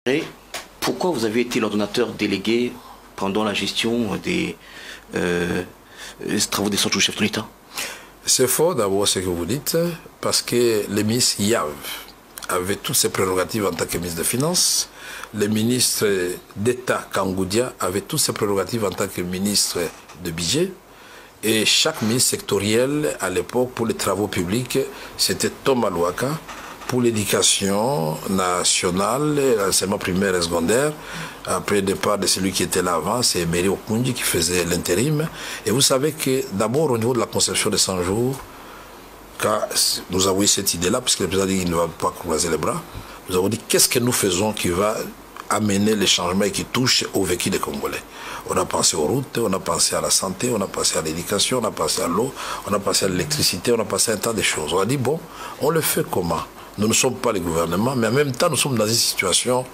Et pourquoi vous avez été l'ordonnateur délégué pendant la gestion des travaux des centres chefs de l'État? C'est faux d'abord ce que vous dites, parce que le ministre Yav avait toutes ses prérogatives en tant que ministre des Finances. Le ministre d'État Kangoudia avait toutes ses prérogatives en tant que ministre de budget. Et chaque ministre sectoriel, à l'époque, pour les travaux publics, c'était Thomas Louaka. Pour l'éducation nationale, l'enseignement primaire et secondaire, après le départ de celui qui était là avant, c'est Emery Okundi qui faisait l'intérim. Et vous savez que d'abord au niveau de la conception des 100 jours, quand nous avons eu cette idée-là, puisque le président dit qu'il ne va pas croiser les bras, nous avons dit qu'est-ce que nous faisons qui va amener les changements et qui touchent au vécu des Congolais. On a pensé aux routes, on a pensé à la santé, on a pensé à l'éducation, on a pensé à l'eau, on a pensé à l'électricité, on a pensé à un tas de choses. On a dit bon, on le fait comment? Nous ne sommes pas le gouvernement, mais en même temps, nous sommes dans une situation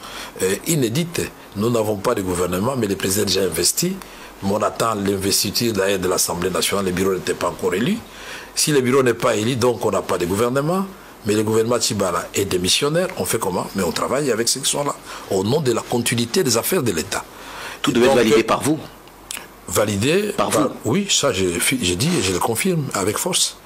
inédite. Nous n'avons pas de gouvernement, mais le président a déjà investi. Mais on attend l'investiture d'ailleurs de l'Assemblée nationale. Le bureau n'était pas encore élu. Si le bureau n'est pas élu, donc on n'a pas de gouvernement. Mais le gouvernement Tibala est démissionnaire. On fait comment? Mais on travaille avec ceux qui sont là, au nom de la continuité des affaires de l'État. Tout devait être validé par vous? Validé par vous? Oui, ça j'ai dit et je le confirme avec force.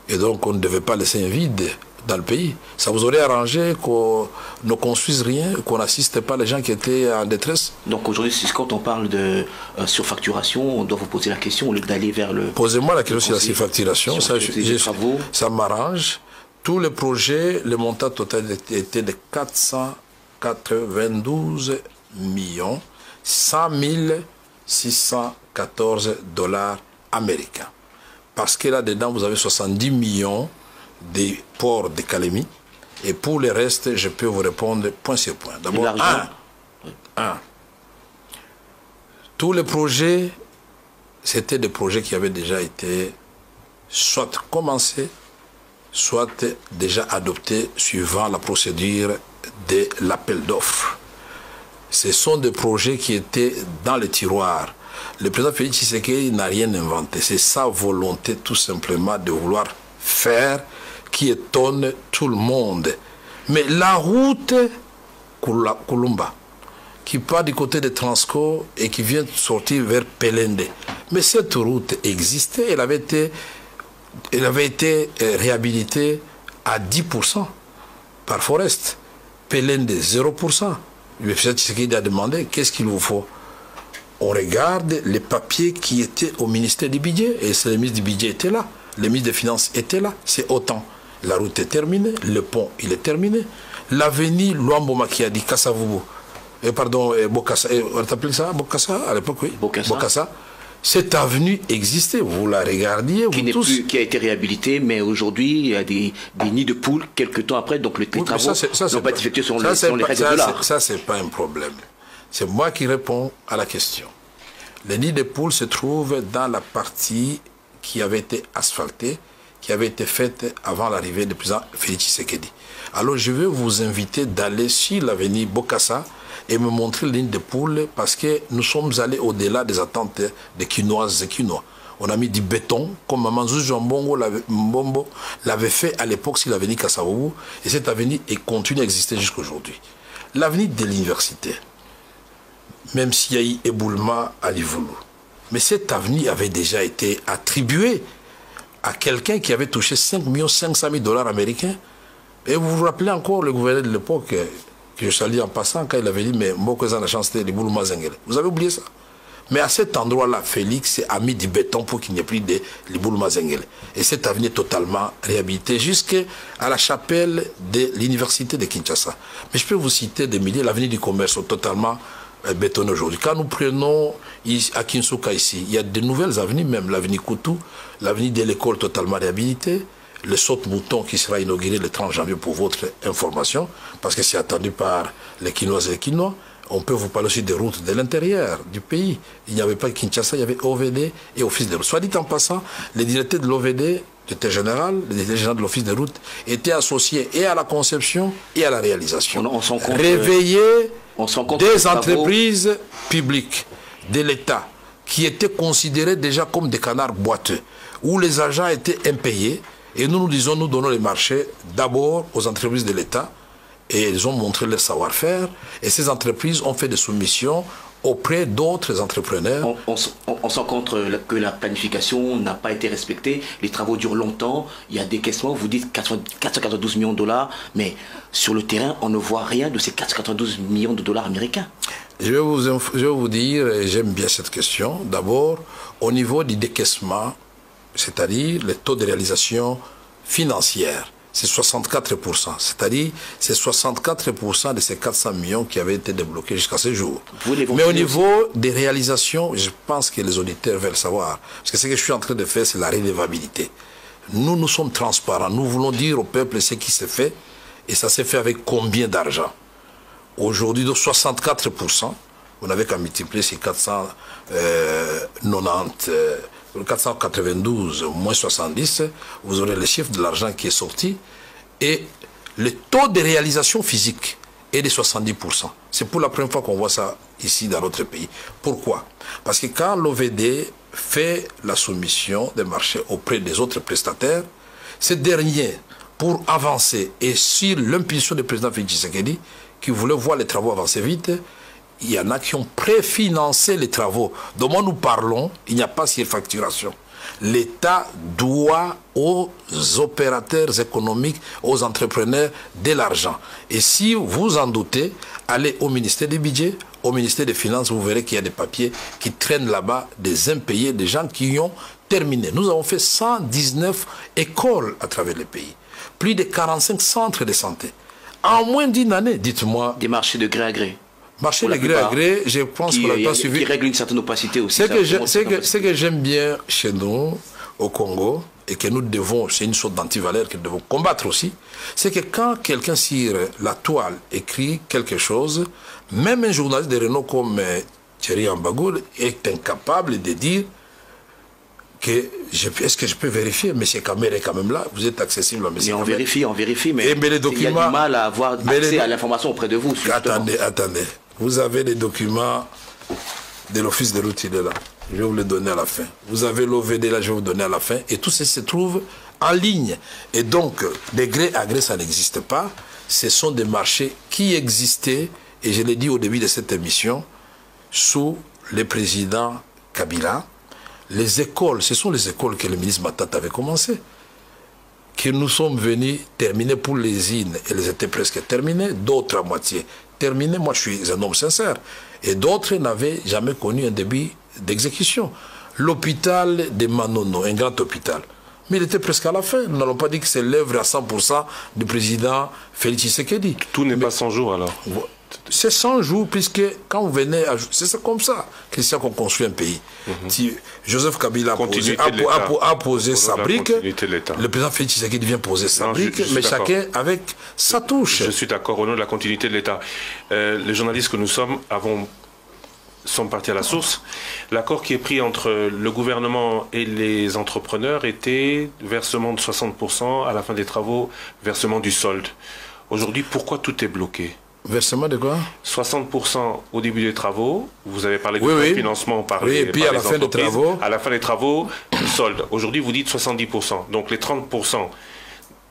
Et donc on ne devait pas laisser un vide dans le pays. Ça vous aurait arrangé qu'on ne construise rien, qu'on n'assiste pas les gens qui étaient en détresse? Donc aujourd'hui, quand on parle de surfacturation, on doit vous poser la question au lieu d'aller vers le... Posez-moi la question sur la surfacturation, ça m'arrange. Tous les projets, le montant total était de 492 millions 100 614 dollars américains. Parce que là-dedans, vous avez 70 millions des ports de Kalemi. Et pour le reste, je peux vous répondre point sur point. D'abord, tous les projets, c'était des projets qui avaient déjà été soit commencés, soit déjà adoptés suivant la procédure de l'appel d'offres. Ce sont des projets qui étaient dans les tiroirs. Le président Félix Tshisekedi n'a rien inventé. C'est sa volonté tout simplement de vouloir faire qui étonne tout le monde. Mais la route Kulumba, qui part du côté de Transco et qui vient sortir vers Pelende. Mais cette route existait, elle avait été réhabilitée à 10% par Forest. Pelende, 0%. Le président Tshisekedi a demandé qu'est-ce qu'il vous faut. On regarde les papiers qui étaient au ministère du budget, et le ministre du budget était là, le ministre des Finances était là, c'est autant. La route est terminée, le pont il est terminé. L'avenue Luambo Makiadi, Kassavubu, Bokassa, on appelait ça Bokassa à l'époque, oui. Bokassa. Cette avenue existait, vous la regardiez, qui a été réhabilitée, mais aujourd'hui il y a des nids de poules quelques temps après, donc les travaux n'ont pas été effectués selon les règles de l'art. Ça, c'est pas un problème. C'est moi qui réponds à la question. Les nids de poules se trouvent dans la partie qui avait été asphaltée, qui avait été faite avant l'arrivée du président Félix Tshisekedi. Alors je vais vous inviter d'aller sur l'avenue Bokassa et me montrer les lignes de poules parce que nous sommes allés au-delà des attentes des Quinoises et Quinois. On a mis du béton, comme Maman Zouzou Mbombo l'avait fait à l'époque sur l'avenue Kassavubu, et cette avenue continue à exister jusqu'à aujourd'hui. L'avenue de l'université, même s'il y a eu éboulement à Livoulou, mais cette avenue avait déjà été attribuée à quelqu'un qui avait touché 5 500 000 dollars américains. Et vous vous rappelez encore le gouverneur de l'époque, que je salue en passant, quand il avait dit, mais Mokoza n'a chance de Liboulou Mazengele. Vous avez oublié ça? Mais à cet endroit-là, Félix a mis du béton pour qu'il n'y ait plus de Liboulou Mazengele. Et cette avenue est totalement réhabilitée jusqu'à la chapelle de l'université de Kinshasa. Mais je peux vous citer des milliers, l'avenue du commerce est totalement bétonné aujourd'hui. Quand nous prenons à Kinsuka ici, il y a de nouvelles avenues, même l'avenue Koutou, l'avenue de l'école totalement réhabilitée, le saute-mouton qui sera inauguré le 30 janvier pour votre information, parce que c'est attendu par les Quinoises et les Quinois. On peut vous parler aussi des routes de l'intérieur du pays. Il n'y avait pas Kinshasa, il y avait OVD et Office des routes. Soit dit en passant, les directeurs de l'OVD, directeur général, le directeur général de l'Office des routes, étaient associés et à la conception et à la réalisation. Réveiller des entreprises publiques de l'État qui étaient considérées déjà comme des canards boiteux, où les agents étaient impayés. Et nous nous disons, nous donnons les marchés d'abord aux entreprises de l'État et ils ont montré leur savoir-faire. Et ces entreprises ont fait des soumissions auprès d'autres entrepreneurs. On sent que la planification n'a pas été respectée, les travaux durent longtemps, il y a décaissement, vous dites 492 millions de dollars, mais sur le terrain, on ne voit rien de ces 492 millions de dollars américains. Je vais vous dire, et j'aime bien cette question, d'abord, au niveau du décaissement, c'est-à-dire le taux de réalisation financière, c'est 64%. C'est-à-dire, c'est 64% de ces 400 millions qui avaient été débloqués jusqu'à ce jour. Mais au niveau des réalisations, je pense que les auditeurs veulent savoir. Parce que ce que je suis en train de faire, c'est la redevabilité. Nous sommes transparents. Nous voulons dire au peuple ce qui s'est fait. Et ça s'est fait avec combien d'argent? Aujourd'hui, de 64%, vous n'avez qu'à multiplier ces 492 moins 70, vous aurez le chiffre de l'argent qui est sorti et le taux de réalisation physique est de 70%. C'est pour la première fois qu'on voit ça ici dans notre pays. Pourquoi? Parce que quand l'OVD fait la soumission des marchés auprès des autres prestataires, ces derniers, pour avancer, et sur l'impulsion du président Félix Tshisekedi, qui voulait voir les travaux avancer vite, il y en a qui ont préfinancé les travaux. De moi nous parlons, il n'y a pas surfacturation. L'État doit aux opérateurs économiques, aux entrepreneurs de l'argent. Et si vous en doutez, allez au ministère du Budget, au ministère des Finances, vous verrez qu'il y a des papiers qui traînent là-bas, des impayés, des gens qui ont terminé. Nous avons fait 119 écoles à travers le pays, plus de 45 centres de santé. En moins d'une année, dites-moi. Des marchés de gré à gré. Marché de gré à gré, je pense qu'on n'a pas suivi. Qui règle une certaine opacité aussi. Ce que j'aime bien chez nous, au Congo, et que nous devons, c'est une sorte d'antivaleur que nous devons combattre aussi, c'est que quand quelqu'un sur la toile écrit quelque chose, même un journaliste de renom comme Thierry Ambagoul est incapable de dire que est-ce que je peux vérifier? Monsieur Kamere est quand même là, vous êtes accessible à Monsieur Kamere. On vérifie, mais les documents, il y a du mal à avoir accès à l'information auprès de vous. Attendez. Vous avez les documents de l'office de route, il est là. Je vais vous les donner à la fin. Vous avez l'OVD là, je vais vous donner à la fin. Et tout ça se trouve en ligne. Et donc, des gré à gré, ça n'existe pas. Ce sont des marchés qui existaient, et je l'ai dit au début de cette émission, sous le président Kabila. Les écoles, ce sont les écoles que le ministre Matata avait commencé, que nous sommes venus terminer pour les îles. Elles étaient presque terminées, d'autres à moitié terminées. Moi, je suis un homme sincère. Et d'autres n'avaient jamais connu un début d'exécution. L'hôpital de Manono, un grand hôpital, mais il était presque à la fin. Nous n'allons pas dire que c'est l'œuvre à 100% du président Félix Tshisekedi. Tout n'est pas 100 jours alors. C'est 100 jours, puisque quand vous venez, c'est comme ça, Christian, qu'on construit un pays. Joseph Kabila a posé sa brique, le président Félix Tshisekedi vient poser sa brique, mais chacun avec sa touche. Je suis d'accord, au nom de la continuité de l'État. Les journalistes que nous sommes sont partis à la source. L'accord qui est pris entre le gouvernement et les entrepreneurs était versement de 60%, à la fin des travaux, versement du solde. Aujourd'hui, pourquoi tout est bloqué? Versement de quoi? 60% au début des travaux. Vous avez parlé de financement par les et puis à la fin des travaux. À la fin des travaux, solde. Aujourd'hui, vous dites 70%. Donc les 30%,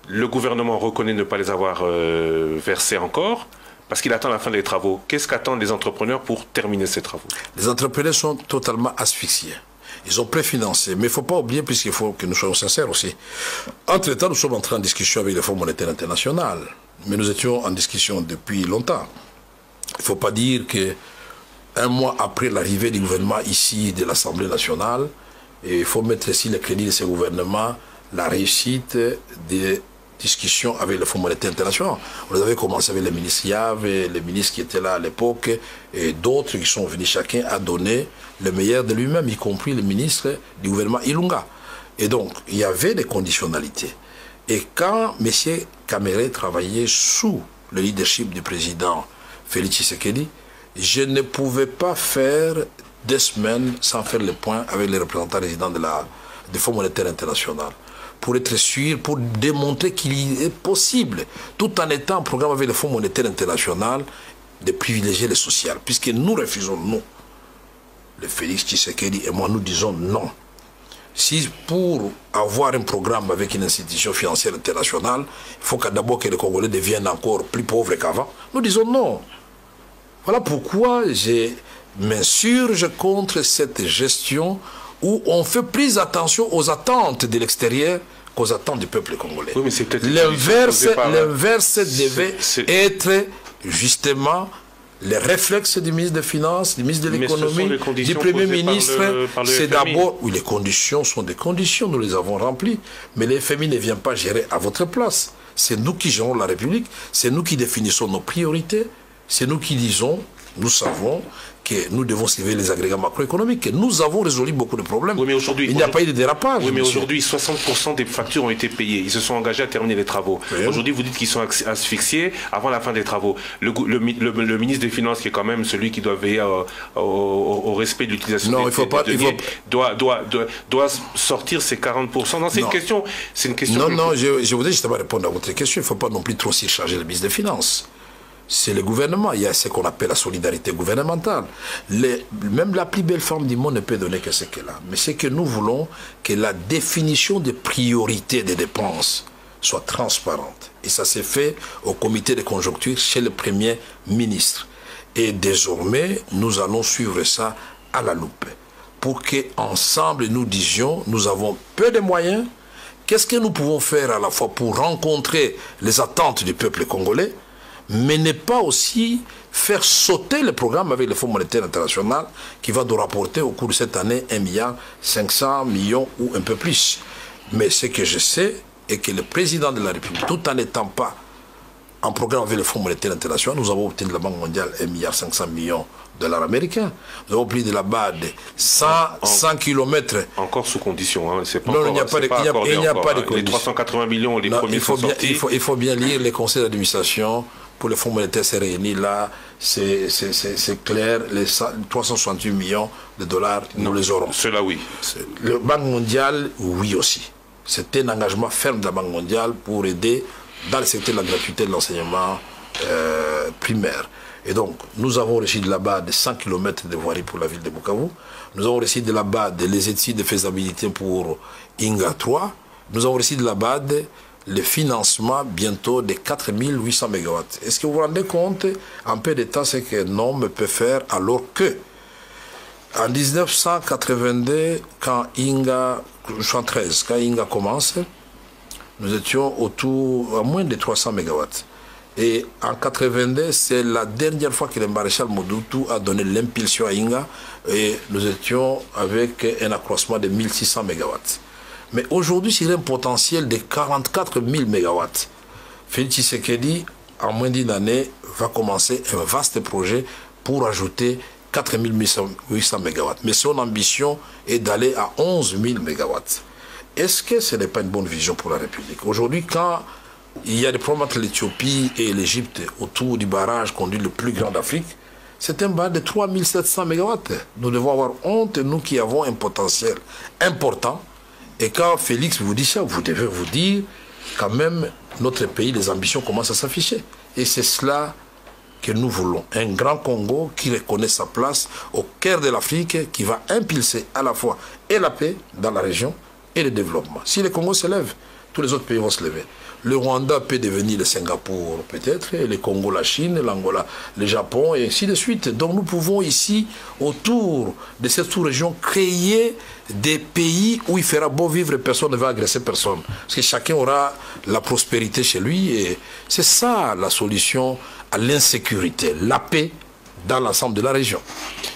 le gouvernement reconnaît ne pas les avoir versés encore parce qu'il attend la fin des travaux. Qu'est-ce qu'attendent les entrepreneurs pour terminer ces travaux? Les entrepreneurs sont totalement asphyxiés. Ils ont préfinancé. Mais il ne faut pas oublier, puisqu'il faut que nous soyons sincères aussi. Entre-temps, nous sommes entrés en discussion avec le Fonds monétaire international. Mais nous étions en discussion depuis longtemps. Il ne faut pas dire qu'un mois après l'arrivée du gouvernement ici de l'Assemblée nationale, il faut mettre ici le crédit de ce gouvernement, la réussite des discussions avec le Fonds monétaire international. On avait commencé avec le ministre Yave, les ministres qui étaient là à l'époque, et d'autres qui sont venus, chacun a donné le meilleur de lui-même, y compris le ministre du gouvernement Ilunga. Et donc, il y avait des conditionnalités. Et quand M. Kamere travaillait sous le leadership du président Félix Tshisekedi, je ne pouvais pas faire 2 semaines sans faire le point avec les représentants résidents du Fonds monétaire international. Pour être sûr, pour démontrer qu'il est possible, tout en étant en programme avec le Fonds monétaire international, de privilégier le social. Puisque nous refusons, nous, le Félix Tshisekedi et moi, nous disons non. Si pour avoir un programme avec une institution financière internationale, il faut d'abord que les Congolais deviennent encore plus pauvres qu'avant, nous disons non. Voilà pourquoi je m'insurge contre cette gestion où on fait plus attention aux attentes de l'extérieur qu'aux attentes du peuple congolais. Oui, l'inverse devait être justement les réflexes du ministre des Finances, du ministre de l'économie, du Premier ministre. C'est d'abord, oui, les conditions sont des conditions, nous les avons remplies, mais le FMI ne vient pas gérer à votre place. C'est nous qui gérons la République, c'est nous qui définissons nos priorités, c'est nous qui disons, nous savons que nous devons suivre les agrégats macroéconomiques. Nous avons résolu beaucoup de problèmes. Oui, mais aujourd'hui, il n'y a pas eu de dérapage. Oui, mais aujourd'hui, 60% des factures ont été payées. Ils se sont engagés à terminer les travaux. Oui. Aujourd'hui, vous dites qu'ils sont asphyxiés avant la fin des travaux. Le ministre des Finances, qui est quand même celui qui doit veiller au respect de l'utilisation des deniers, doit sortir ces 40%. Non, c'est une question. Non, je voudrais justement répondre à votre question. Il ne faut pas non plus trop surcharger le ministre des Finances. C'est le gouvernement. Il y a ce qu'on appelle la solidarité gouvernementale. Même la plus belle forme du monde ne peut donner que ce qu'elle a. Mais c'est que nous voulons que la définition des priorités des dépenses soit transparente. Et ça s'est fait au comité de conjoncture chez le Premier ministre. Et désormais, nous allons suivre ça à la loupe. Pour qu'ensemble, nous disions, nous avons peu de moyens. Qu'est-ce que nous pouvons faire à la fois pour rencontrer les attentes du peuple congolais, mais ne pas aussi faire sauter le programme avec le Fonds monétaire international qui va nous rapporter au cours de cette année 1,5 milliard ou un peu plus. Mais ce que je sais est que le président de la République, tout en n'étant pas en programme avec le Fonds monétaire international, nous avons obtenu de la Banque mondiale 1,5 milliard de dollars américains. Nous avons pris de la bas de 100 km. Encore sous condition. Hein. Non, il n'y a pas de condition. Les 380 millions, les premiers sont sortis. Il faut bien lire les conseils d'administration. Pour le Fonds monétaire s'est réuni là, c'est clair, les 368 millions de dollars, nous les aurons. Cela oui. Le Banque mondiale, oui aussi. C'était un engagement ferme de la Banque mondiale pour aider dans le secteur de la gratuité de l'enseignement primaire. Et donc, nous avons reçu de là-bas de 100 km de voirie pour la ville de Bukavu. Nous avons reçu de là-bas les études de faisabilité pour Inga 3. Nous avons reçu de là-bas le financement bientôt de 4800 MW. Est-ce que vous vous rendez compte en peu de temps ce qu'un homme peut faire alors que en 1982, quand Inga commence, nous étions à moins de 300 MW. Et en 82, c'est la dernière fois que le maréchal Mobutu a donné l'impulsion à Inga et nous étions avec un accroissement de 1600 MW. Mais aujourd'hui, c'est un potentiel de 44 000 MW. Félix Tshisekedi, en moins d'une année, va commencer un vaste projet pour ajouter 4 800 MW. Mais son ambition est d'aller à 11 000 MW. Est-ce que ce n'est pas une bonne vision pour la République? Aujourd'hui, quand il y a des problèmes entre l'Éthiopie et l'Égypte autour du barrage conduit le plus grand d'Afrique, c'est un barrage de 3 700 MW. Nous devons avoir honte, nous qui avons un potentiel important. Et quand Félix vous dit ça, vous devez vous dire, quand même, notre pays, les ambitions commencent à s'afficher. Et c'est cela que nous voulons. Un grand Congo qui reconnaît sa place au cœur de l'Afrique, qui va impulser à la fois et la paix dans la région et le développement. Si le Congo se lève, tous les autres pays vont se lever. Le Rwanda peut devenir le Singapour peut-être, le Congo la Chine, l'Angola le Japon, et ainsi de suite. Donc nous pouvons ici, autour de cette sous-région, créer des pays où il fera beau vivre et personne ne va agresser personne. Parce que chacun aura la prospérité chez lui, et c'est ça la solution à l'insécurité, la paix dans l'ensemble de la région.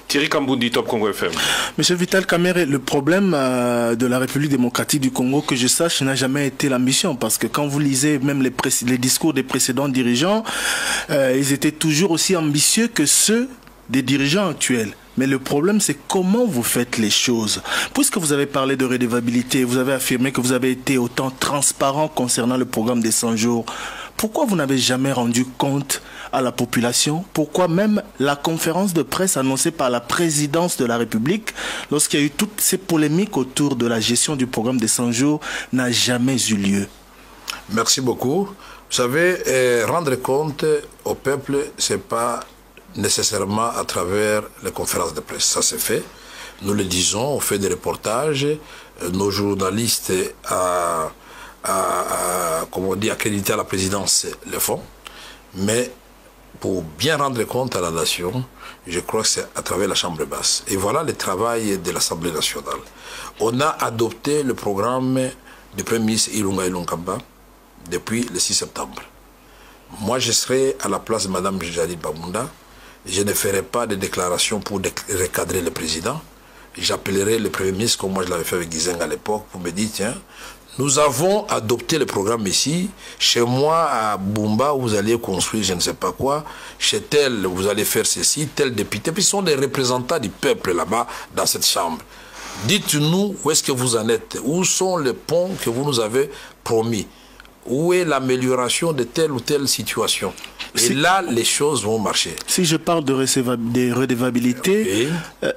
Thierry Kambundi, Top Congo FM. Monsieur Vital Kamerhe, le problème de la République démocratique du Congo, que je sache, n'a jamais été l'ambition. Parce que quand vous lisez même les discours des précédents dirigeants, ils étaient toujours aussi ambitieux que ceux des dirigeants actuels. Mais le problème, c'est comment vous faites les choses. Puisque vous avez parlé de redevabilité, vous avez affirmé que vous avez été autant transparent concernant le programme des 100 jours. Pourquoi vous n'avez jamais rendu compte à la population? Pourquoi même la conférence de presse annoncée par la présidence de la République, lorsqu'il y a eu toutes ces polémiques autour de la gestion du programme des 100 jours, n'a jamais eu lieu? Merci beaucoup. Vous savez, rendre compte au peuple, ce n'est pas nécessairement à travers les conférences de presse. Ça c'est fait. Nous le disons, on fait des reportages, nos journalistes comment on dit, accrédités à la présidence le font, mais pour bien rendre compte à la nation, je crois que c'est à travers la Chambre basse. Et voilà le travail de l'Assemblée nationale. On a adopté le programme du Premier ministre Ilunga Ilunkamba depuis le 6 septembre. Moi, je serai à la place de Mme Jadid Bamunda. Je ne ferai pas de déclaration pour recadrer le président. J'appellerai le Premier ministre, comme moi je l'avais fait avec Gizeng à l'époque, pour me dire, tiens, nous avons adopté le programme ici. Chez moi, à Bumba, vous allez construire je ne sais pas quoi. Chez tel, vous allez faire ceci, tel député. Puis, ce sont des représentants du peuple là-bas, dans cette chambre. Dites-nous où est-ce que vous en êtes. Où sont les ponts que vous nous avez promis? Où est l'amélioration de telle ou telle situation? Et là, les choses vont marcher. Si je parle de redevabilité, oui.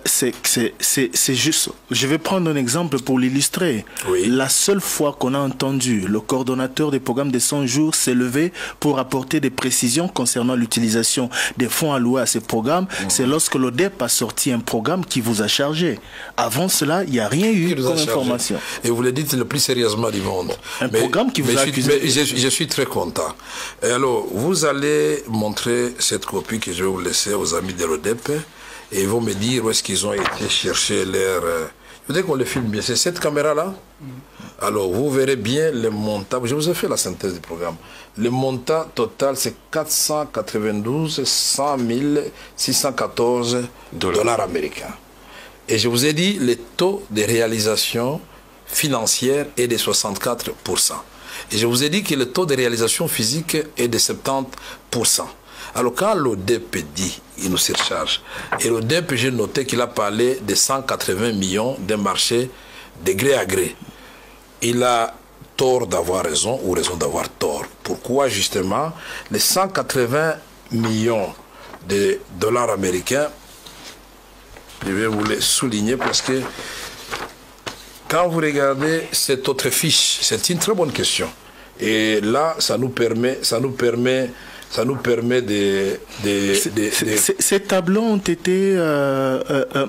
C'est juste... Je vais prendre un exemple pour l'illustrer. Oui. La seule fois qu'on a entendu le coordonnateur des programmes de 100 jours s'élever pour apporter des précisions concernant l'utilisation des fonds alloués à ces programmes, c'est lorsque l'ODEP a sorti un programme qui vous a chargé. Avant cela, il n'y a rien eu comme information. Et vous le dites le plus sérieusement du monde. Un programme qui vous a accusé. Je suis très content. Et alors, vous allez montrer cette copie que je vais vous laisser aux amis de l'ODEP et ils vont me dire où est-ce qu'ils ont été chercher leur... Je voudrais qu'on le filme bien. C'est cette caméra-là. Alors, vous verrez bien le montant. Je vous ai fait la synthèse du programme. Le montant total, c'est 492 100 614 dollars américains. Et je vous ai dit, le taux de réalisation financière est de 64%. Et je vous ai dit que le taux de réalisation physique est de 70%. Alors quand l'ODEP dit, il nous surcharge, et l'ODEP, j'ai noté qu'il a parlé de 180 millions de marché de gré à gré. Il a tort d'avoir raison ou raison d'avoir tort. Pourquoi justement les 180 millions de dollars américains, je vais vous les souligner parce que quand vous regardez cette autre fiche, c'est une très bonne question. Et là, ça nous permet de... Ces tableaux ont été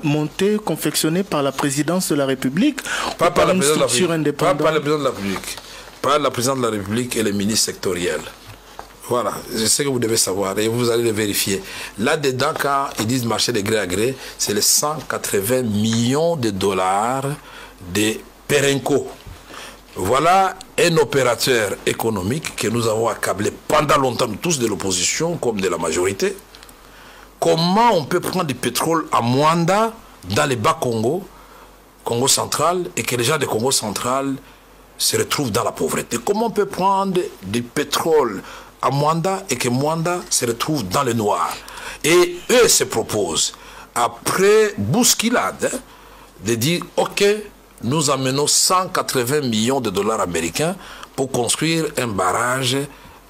montés, confectionnés par la présidence de la République, pas par une structure indépendante. Pas par le président de la République. Par la présidente de la République et les ministres sectoriels. Voilà, c'est ce que vous devez savoir et vous allez le vérifier. Là-dedans, quand ils disent marché de gré à gré, c'est les 180 millions de dollars de Perenco. Voilà un opérateur économique que nous avons accablé pendant longtemps, tous de l'opposition comme de la majorité. Comment on peut prendre du pétrole à Mwanda, dans les Bas-Congo, Congo central, et que les gens de Congo central se retrouvent dans la pauvreté? Comment on peut prendre du pétrole à Mwanda et que Mwanda se retrouve dans le noir? Et eux se proposent, après bousculade, de dire, ok, nous amenons 180 millions de dollars américains pour construire un barrage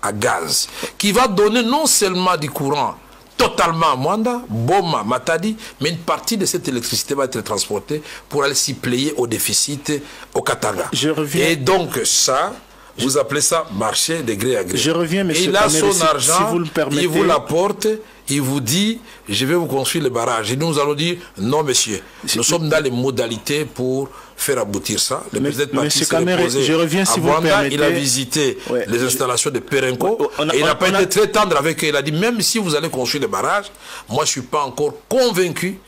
à gaz qui va donner non seulement du courant totalement à Mwanda, Boma, Matadi, mais une partie de cette électricité va être transportée pour aller s'y player au déficit au Katanga. Et donc ça, vous appelez ça marché de gré à gré. Je reviens, monsieur. Et il a son argent, si vous le permettez, il vous l'apporte, il vous dit, je vais vous construire le barrage. Et nous allons dire, non monsieur, nous sommes dans les modalités pour faire aboutir ça. Le président de parti s'est reposé je reviens, si vous permettez. Il a visité les installations de Perenco et il n'a pas été très tendre avec eux. Il a dit, même si vous allez construire le barrage, moi je ne suis pas encore convaincu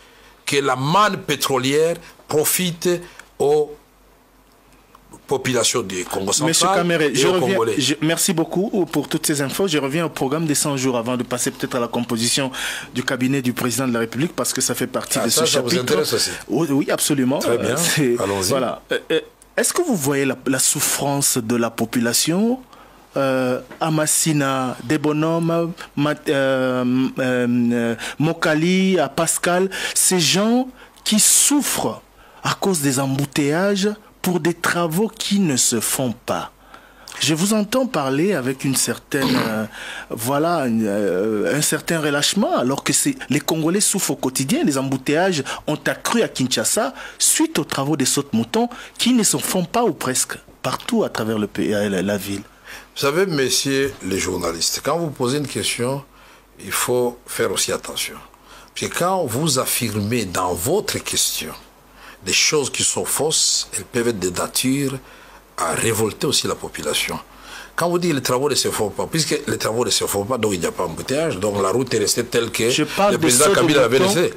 que la manne pétrolière profite aux population du Congo central. Monsieur Kamere, merci beaucoup pour toutes ces infos. Je reviens au programme des 100 jours avant de passer peut-être à la composition du cabinet du président de la République parce que ça fait partie de ce chapitre. Ça vous intéresse aussi? Oui, absolument. Très bien, allons-y. Voilà. Est-ce que vous voyez la souffrance de la population à Massina, des bonhommes, Mokali, à Pascal, ces gens qui souffrent à cause des embouteillages pour des travaux qui ne se font pas? Je vous entends parler avec une certaine, un certain relâchement, alors que les Congolais souffrent au quotidien. Les embouteillages ont accru à Kinshasa suite aux travaux des sautes-moutons qui ne se font pas ou presque partout à travers le pays, la ville. Vous savez, messieurs les journalistes, quand vous posez une question, il faut faire aussi attention. Parce que quand vous affirmez dans votre question des choses qui sont fausses, elles peuvent être de nature à révolter aussi la population. Quand vous dites les travaux ne se font pas, puisque les travaux ne se font pas, donc il n'y a pas d'embouteillage, donc la route est restée telle que le président Kabila avait laissé.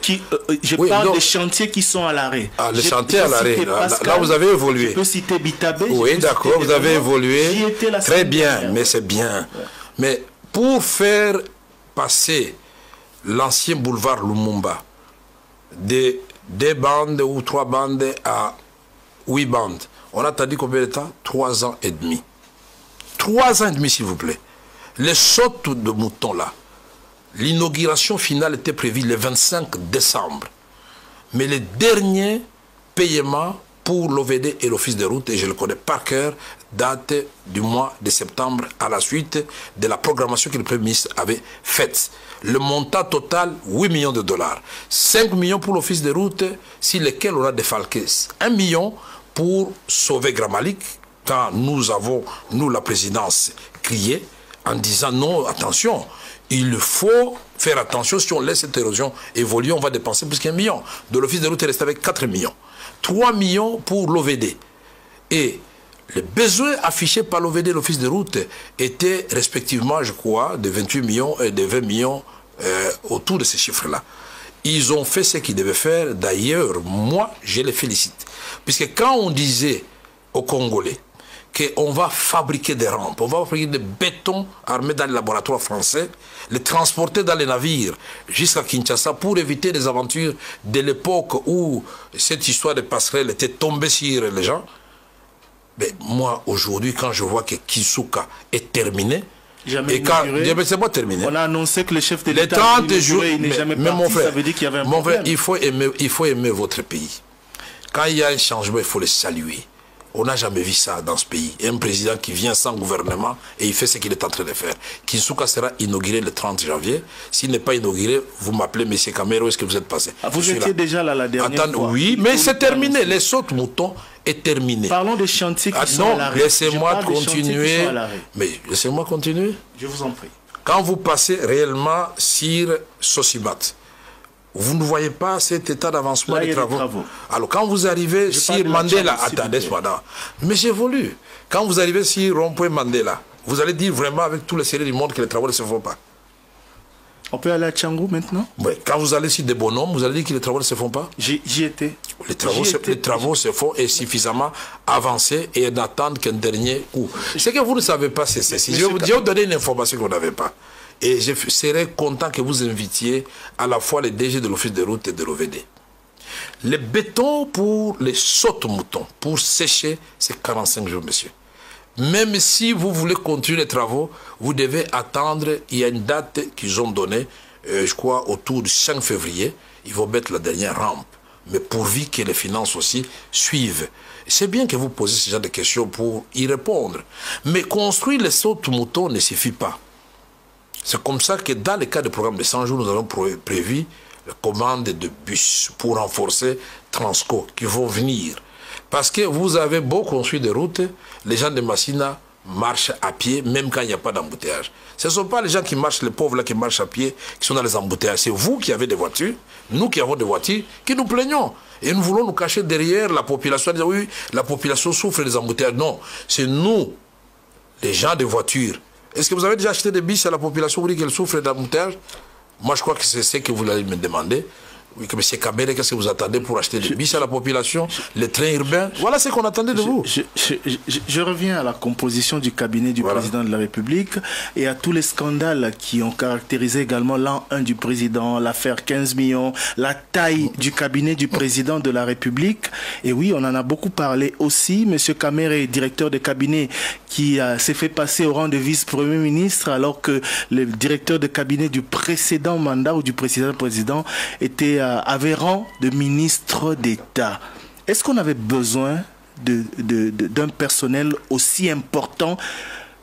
Je parle des chantiers qui sont à l'arrêt. Ah, les chantiers à l'arrêt, là vous avez évolué. Je peux citer Bitabé. Oui, d'accord, vous avez évolué. Très bien, mais c'est bien. Ouais. Mais pour faire passer l'ancien boulevard Lumumba de 2 bandes ou 3 bandes à 8 bandes, on a attendu combien de temps? 3 ans et demi. 3 ans et demi, s'il vous plaît. Les sautes de moutons là, l'inauguration finale était prévue le 25 décembre. Mais les derniers paiements pour l'OVD et l'Office de route, et je le connais par cœur, datent du mois de septembre à la suite de la programmation que le Premier ministre avait faite. Le montant total, 8 millions de dollars. 5 millions pour l'Office de route, sur lesquels on a défalqué 1 million pour sauver Gramalik, quand nous avons, nous la présidence, crié en disant non, attention, il faut faire attention, si on laisse cette érosion évoluer, on va dépenser plus qu'1 million. De l'Office de route est resté avec 4 millions. 3 millions pour l'OVD. Et les besoins affichés par l'OVD et l'Office de route étaient respectivement, je crois, de 28 millions et de 20 millions autour de ces chiffres-là. Ils ont fait ce qu'ils devaient faire. D'ailleurs, moi, je les félicite. Puisque quand on disait aux Congolais qu'on va fabriquer des rampes, on va fabriquer des bétons armés dans les laboratoires français, les transporter dans les navires jusqu'à Kinshasa pour éviter des aventures de l'époque où cette histoire de passerelle était tombée sur les gens. Mais moi, aujourd'hui, quand je vois que Kinshasa est terminé, c'est pas terminé. On a annoncé que le chef de l'État n'est jamais parti, ça veut dire qu'il y avait un problème. Mon frère, il faut aimer votre pays. Quand il y a un changement, il faut le saluer. On n'a jamais vu ça dans ce pays. Un président qui vient sans gouvernement et il fait ce qu'il est en train de faire. Kinshasa sera inauguré le 30 janvier. S'il n'est pas inauguré, vous m'appelez, M. Camero, est-ce que vous êtes passé? Vous étiez déjà là la dernière fois. Oui, mais c'est terminé. Les sautes moutons est terminé. Parlons des chantiers qui sont à l'arrêt. Non, laissez-moi continuer. Mais laissez-moi continuer. Je vous en prie. Quand vous passez réellement sur Sosibat, vous ne voyez pas cet état d'avancement des travaux. Alors quand vous arrivez sur Mandela, attendez, mais j'évolue. Quand vous arrivez sur Rond-Point Mandela, vous allez dire vraiment avec tous les sérieux du monde que les travaux ne se font pas. On peut aller à Tchangou maintenant? Oui. Quand vous allez sur des bonhommes, vous allez dire que les travaux ne se font pas? J'y étais. Les travaux se font et suffisamment avancés et n'attendent qu'un dernier coup. Ce que vous ne savez pas, c'est ceci. Je vais vous donner une information que vous n'avez pas. Et je serais content que vous invitiez à la fois les DG de l'Office de route et de l'OVD. Les bétons pour les sautes-moutons, pour sécher, c'est 45 jours, monsieur. Même si vous voulez continuer les travaux, vous devez attendre, il y a une date qu'ils ont donnée, je crois autour du 5 février, ils vont mettre la dernière rampe. Mais pourvu que les finances aussi suivent. C'est bien que vous posez ce genre de questions pour y répondre. Mais construire les sautes-moutons ne suffit pas. C'est comme ça que dans le cas du programme de 100 jours, nous avons prévu la commande de bus pour renforcer Transco qui vont venir. Parce que vous avez beau construire des routes, les gens de Massina marchent à pied, même quand il n'y a pas d'embouteillage. Ce ne sont pas les gens qui marchent, les pauvres là qui marchent à pied, qui sont dans les embouteillages. C'est vous qui avez des voitures, nous qui avons des voitures, qui nous plaignons. Et nous voulons nous cacher derrière la population, disant oui, la population souffre des embouteillages. Non, c'est nous, les gens des voitures. Est-ce que vous avez déjà acheté des bus à la population pour dire qu'elle souffre d'embouteillage? Moi, je crois que c'est ce que vous allez me demander. Oui, que M. Kabere, qu'est-ce que vous attendez pour acheter des bus à la population, les trains urbains? Voilà ce qu'on attendait de vous. Je reviens à la composition du cabinet du président de la République et à tous les scandales qui ont caractérisé également l'an 1 du président, l'affaire 15 millions, la taille du cabinet du président de la République. Et oui, on en a beaucoup parlé aussi. M. Kamere, directeur de cabinet, qui s'est fait passer au rang de vice-premier ministre alors que le directeur de cabinet du précédent mandat ou du précédent avait rang de ministre d'État. Est-ce qu'on avait besoin d'un personnel aussi important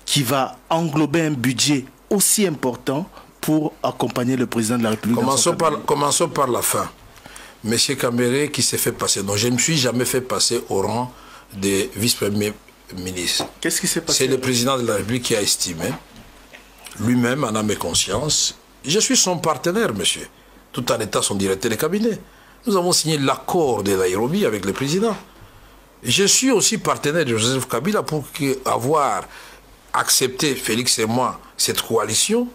qui va englober un budget aussi important pour accompagner le président de la République? Commençons par la fin. M. Kamere qui s'est fait passer. Non, je ne me suis jamais fait passer au rang de vice-premier ministre. Qu'est-ce qui s'est passé? C'est le président de la République qui a estimé, lui-même en âme et conscience, je suis son partenaire, monsieur, tout en étant son directeur de cabinet. Nous avons signé l'accord de Nairobi avec le président. Je suis aussi partenaire de Joseph Kabila pour avoir accepté, Félix et moi, cette coalition.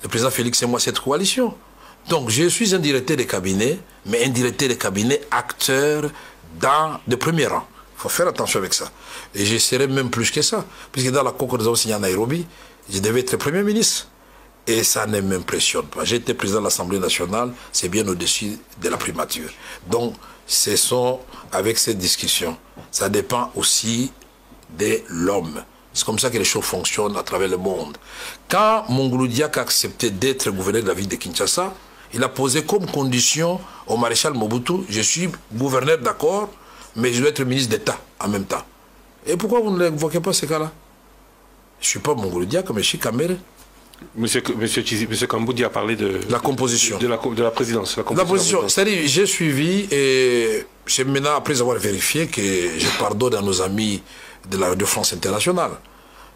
Le président Félix et moi, cette coalition. Donc, je suis un directeur de cabinet, mais un directeur de cabinet acteur de premier rang. Il faut faire attention avec ça. Et je serai même plus que ça. Puisque dans l'accord que nous avons signé à Nairobi, je devais être Premier ministre. Et ça ne m'impressionne pas. J'ai été président de l'Assemblée nationale, c'est bien au-dessus de la primature. Donc, ce sont avec cette discussion. Ça dépend aussi de l'homme. C'est comme ça que les choses fonctionnent à travers le monde. Quand Mongolo Diak a accepté d'être gouverneur de la ville de Kinshasa, il a posé comme condition au maréchal Mobutu, je suis gouverneur d'accord, mais je dois être ministre d'État en même temps. Et pourquoi vous ne l'évoquez pas ces cas-là? Je ne suis pas Mongolo Diak, mais je suis Kamere. Monsieur Kamboudi a parlé de la composition. De la présidence. La composition. C'est-à-dire, j'ai suivi et c'est maintenant, après avoir vérifié, que je pardonne à nos amis de la Radio France Internationale.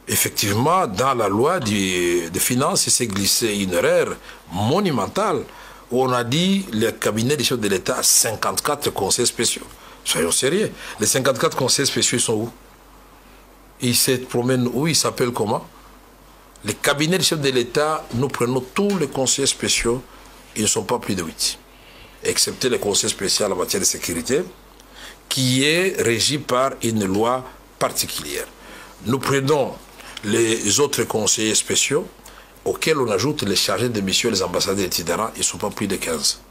Effectivement, dans la loi des finances, il s'est glissé une erreur monumentale où on a dit le cabinet des chefs de l'État a 54 conseils spéciaux. Soyons sérieux. Les 54 conseils spéciaux sont où? Ils se promènent où? Ils s'appellent comment? Les cabinets des chefs de l'État, nous prenons tous les conseils spéciaux, ils ne sont pas plus de 8. Excepté le conseil spécial en matière de sécurité, qui est régi par une loi particulière. Nous prenons les autres conseillers spéciaux, auxquels on ajoute les chargés de mission, les ambassadeurs, etc. Ils ne sont pas plus de 15.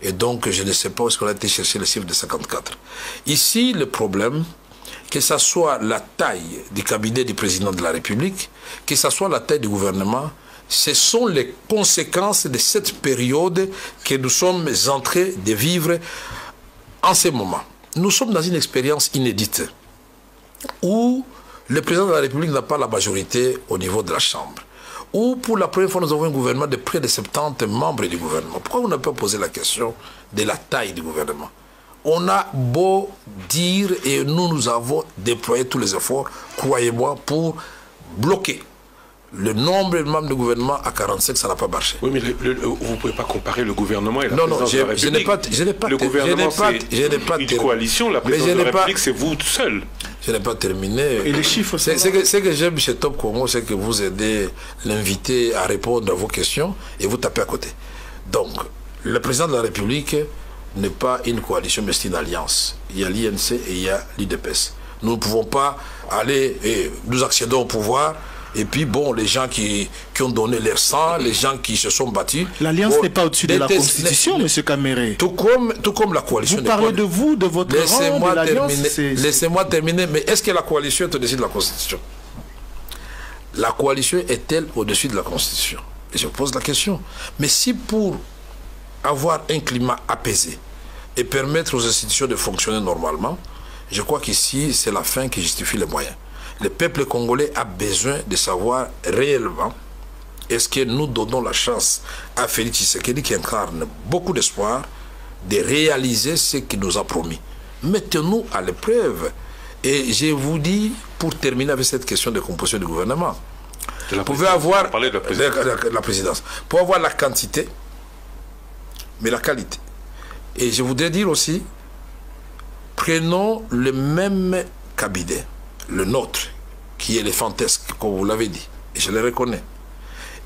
Et donc, je ne sais pas où est-ce qu'on a été chercher le chiffre de 54. Ici, le problème, que ce soit la taille du cabinet du président de la République, que ce soit la taille du gouvernement, ce sont les conséquences de cette période que nous sommes en train de vivre en ce moment. Nous sommes dans une expérience inédite où le président de la République n'a pas la majorité au niveau de la Chambre, où pour la première fois nous avons un gouvernement de près de 70 membres du gouvernement. Pourquoi on n'a pas posé la question de la taille du gouvernement? On a beau dire, et nous avons déployé tous les efforts, croyez-moi, pour bloquer le nombre de membres du gouvernement à 45, ça n'a pas marché. Oui, mais vous ne pouvez pas comparer le gouvernement et la présidence de la République. Je n'ai pas le gouvernement, c'est une coalition, la présidence de la République, c'est vous tout seul. Je n'ai pas terminé. Et les chiffres, ce que j'aime chez Top Congo, c'est que vous aidez l'invité à répondre à vos questions et vous tapez à côté. Donc, le président de la République n'est pas une coalition, mais c'est une alliance. Il y a l'INC et il y a l'UDPS. Nous ne pouvons pas aller, et nous accédons au pouvoir, et puis bon, les gens qui ont donné leur sang, les gens qui se sont battus... L'alliance bon, n'est pas au-dessus de la Constitution, M. Kamere. Tout comme la coalition... Vous parlez de vous, de votre rang, de l'alliance. Laissez-moi terminer, mais est-ce que la coalition est au-dessus de la Constitution? La coalition est-elle au-dessus de la Constitution? Et je pose la question. Mais si pour avoir un climat apaisé et permettre aux institutions de fonctionner normalement, je crois qu'ici, c'est la fin qui justifie les moyens. Le peuple congolais a besoin de savoir réellement est-ce que nous donnons la chance à Félix Tshisekedi, qui incarne beaucoup d'espoir, de réaliser ce qu'il nous a promis. Mettez-nous à l'épreuve. Et je vous dis, pour terminer avec cette question de composition du gouvernement, vous pouvez avoir la présidence. Pour avoir la quantité, mais la qualité. Et je voudrais dire aussi, prenons le même cabinet, le nôtre, qui est élefantesque, comme vous l'avez dit, et je le reconnais.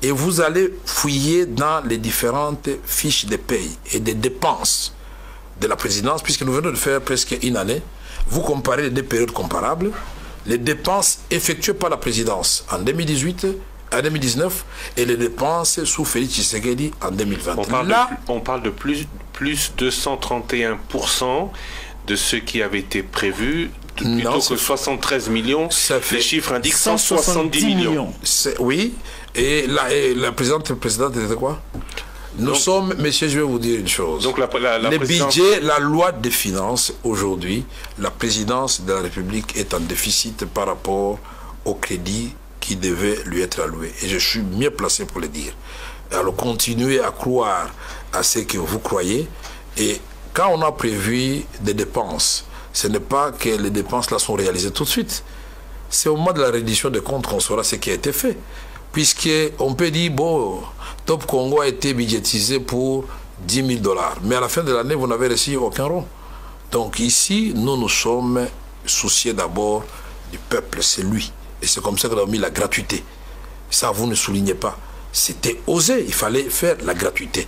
Et vous allez fouiller dans les différentes fiches de paye et des dépenses de la présidence, puisque nous venons de faire presque une année. Vous comparez les deux périodes comparables, les dépenses effectuées par la présidence en 2018, en 2019, et les dépenses sous Félix Tshisekedi en 2020. On parle de plus 231% de ce qui avait été prévu, plutôt que 73 millions. Les chiffres indiquent 170 millions. Oui, et la présidente était quoi? Nous sommes, messieurs, je vais vous dire une chose. Donc le budget, la loi des finances, aujourd'hui, la présidence de la République est en déficit par rapport au crédit qui devait lui être alloué. Et je suis mieux placé pour le dire. Alors continuez à croire à ce que vous croyez. Et quand on a prévu des dépenses, ce n'est pas que les dépenses là sont réalisées tout de suite. C'est au moment de la reddition des comptes qu'on saura ce qui a été fait. Puisqu'on peut dire, bon, Top Congo a été budgétisé pour 10 000 $. Mais à la fin de l'année, vous n'avez reçu aucun rond. Donc ici, nous sommes souciés d'abord du peuple, c'est lui. Et c'est comme ça qu'on a mis la gratuité. Ça, vous ne soulignez pas. C'était osé, il fallait faire la gratuité.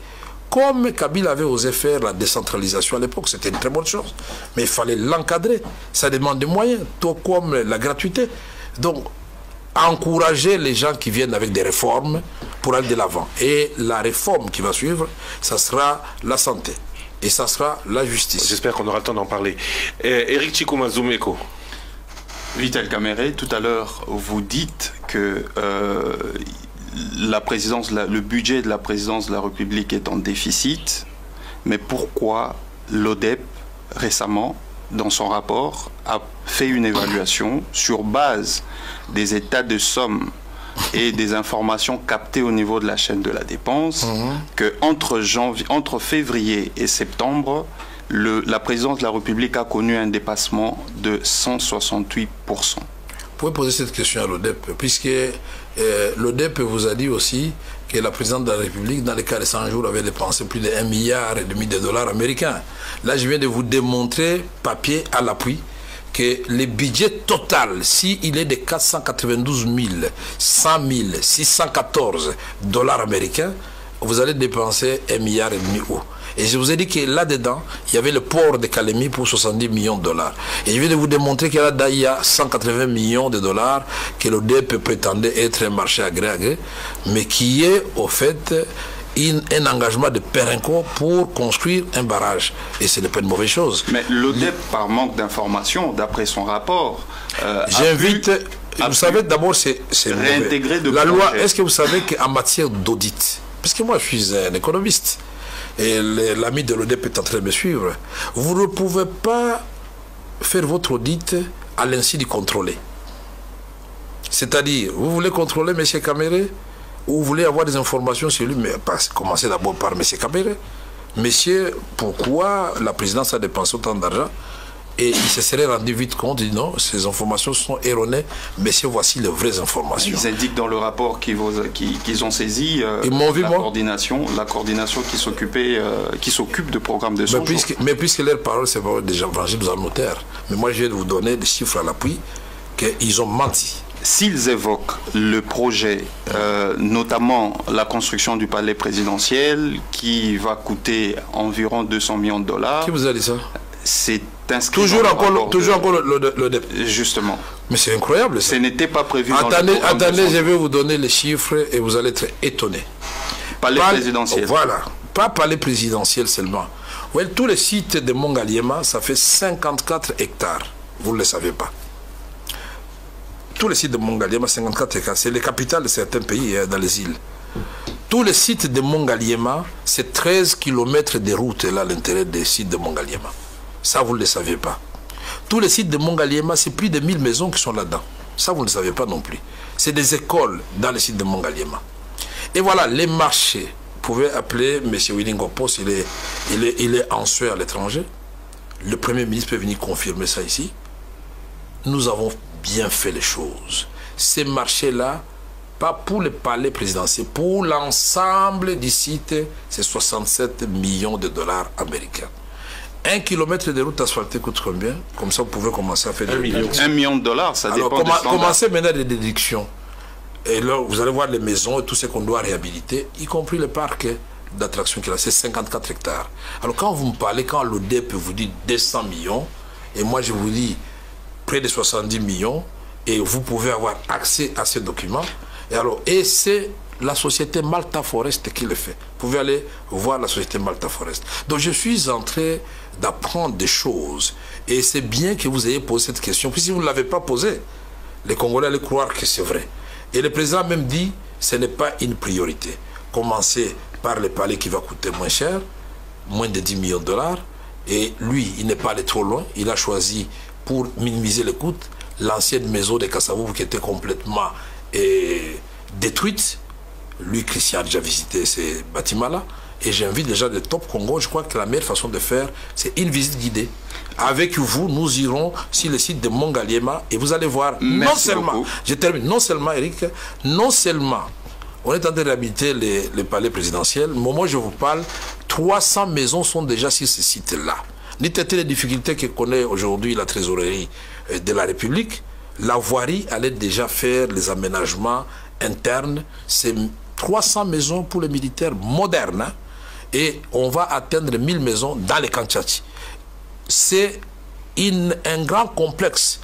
Comme Kabila avait osé faire la décentralisation à l'époque, c'était une très bonne chose. Mais il fallait l'encadrer. Ça demande des moyens, tout comme la gratuité. Donc, encourager les gens qui viennent avec des réformes pour aller de l'avant. Et la réforme qui va suivre, ça sera la santé. Et ça sera la justice. J'espère qu'on aura le temps d'en parler. Eric Chikuma Zoumeko. Vital Kamere, tout à l'heure, vous dites que le budget de la présidence de la République est en déficit, mais pourquoi l'ODEP, récemment, dans son rapport, a fait une évaluation sur base des états de somme et des informations captées au niveau de la chaîne de la dépense, que entre février et septembre, la présidence de la République a connu un dépassement de 168%. Vous pouvez poser cette question à l'ODEP, puisque l'ODEP vous a dit aussi que la présidente de la République, dans les cas de 100 jours, avait dépensé plus de 1,5 milliard de dollars américains. Là, je viens de vous démontrer, papier à l'appui, que le budget total, s'il est de 492 100 614 dollars américains, vous allez dépenser 1,5 milliard €. Et je vous ai dit que là-dedans, il y avait le port de Kalemi pour 70 millions de dollars. Et je viens de vous démontrer qu'il y a 180 millions de dollars que l'ODEP prétendait être un marché à gré à gré, mais qui est au fait un engagement de Perenco pour construire un barrage. Et ce n'est pas une mauvaise chose. Mais l'ODEP, par manque d'informations, d'après son rapport, j'invite... Vous savez, d'abord, c'est réintégrer de la loi. Est-ce que vous savez qu'en matière d'audit, parce que moi, je suis un économiste, et l'ami de l'ODEP est en train de me suivre, vous ne pouvez pas faire votre audit à l'insu du contrôlé. C'est-à-dire, vous voulez contrôler M. Kamere, ou vous voulez avoir des informations sur lui, mais commencez d'abord par M. Kamere. Monsieur, pourquoi la présidence a dépensé autant d'argent? Et il se serait rendu vite compte, il dit non, ces informations sont erronées, mais voici les vraies informations. Ils indiquent dans le rapport qu'ils ont saisi la coordination qui s'occupe de programmes de soins. Mais puisque leurs paroles, c'est pas des gens rangés dans un notaire. Mais moi, je vais vous donner des chiffres à l'appui qu'ils ont menti. S'ils évoquent le projet, notamment la construction du palais présidentiel, qui va coûter environ 200 millions de dollars. Qui vous a dit ça? C'est inscrit toujours encore l'ODEP. Justement. Mais c'est incroyable ça. Ce n'était pas prévu dans le programme. Attendez, je vais vous donner les chiffres et vous allez être étonnés. Palais présidentiel. Voilà. Pas palais présidentiel seulement. Ouais, tous les sites de Mongaliema, ça fait 54 hectares. Vous ne le savez pas. Tous les sites de Mongaliema, 54 hectares. C'est les capitales de certains pays dans les îles. Tous les sites de Mongaliema, c'est 13 km de route là à l'intérieur des sites de Mongaliema. Ça, vous ne le savez pas. Tous les sites de Mongaliema, c'est plus de 1000 maisons qui sont là-dedans. Ça, vous ne le savez pas non plus. C'est des écoles dans les sites de Mongaliema. Et voilà, les marchés. Vous pouvez appeler M. Willingopos, il est en Suède à l'étranger. Le Premier ministre peut venir confirmer ça ici. Nous avons bien fait les choses. Ces marchés-là, pas pour le palais présidentiel, pour l'ensemble du site, c'est 67 millions de dollars américains. 1 kilomètre de route asphaltée coûte combien? Comme ça, vous pouvez commencer à faire des déductions. 1 million de dollars, ça dépend des standards. Commencez maintenant des déductions. Et là, vous allez voir les maisons et tout ce qu'on doit réhabiliter, y compris le parc d'attractions qu'il a, c'est 54 hectares. Alors quand vous me parlez, quand l'ODEP vous dit 200 millions, et moi je vous dis près de 70 millions, et vous pouvez avoir accès à ces documents, et c'est la société Malta Forest qui le fait. Vous pouvez aller voir la société Malta Forest. Donc je suis en train d'apprendre des choses. Et c'est bien que vous ayez posé cette question. Puis si vous ne l'avez pas posée, les Congolais allaient croire que c'est vrai. Et le président a même dit, ce n'est pas une priorité. Commencez par le palais qui va coûter moins cher, moins de 10 millions de dollars. Et lui, il n'est pas allé trop loin. Il a choisi, pour minimiser les coûts, l'ancienne maison de Kassavou qui était complètement détruite. Lui, Christian, a déjà visité ces bâtiments-là. Et j'invite les gens de Top Congo. Je crois que la meilleure façon de faire, c'est une visite guidée. Avec vous, nous irons sur le site de Mongaliema et vous allez voir, non seulement, je termine, non seulement, Eric, non seulement, on est en train de réhabiliter les palais présidentiels, mais moi je vous parle, 300 maisons sont déjà sur ce site-là. N'étaient les difficultés que connaît aujourd'hui la trésorerie de la République, la voirie allait déjà faire les aménagements internes. C'est 300 maisons pour les militaires modernes. Hein, et on va atteindre 1000 maisons dans les Kantchachi. C'est un grand complexe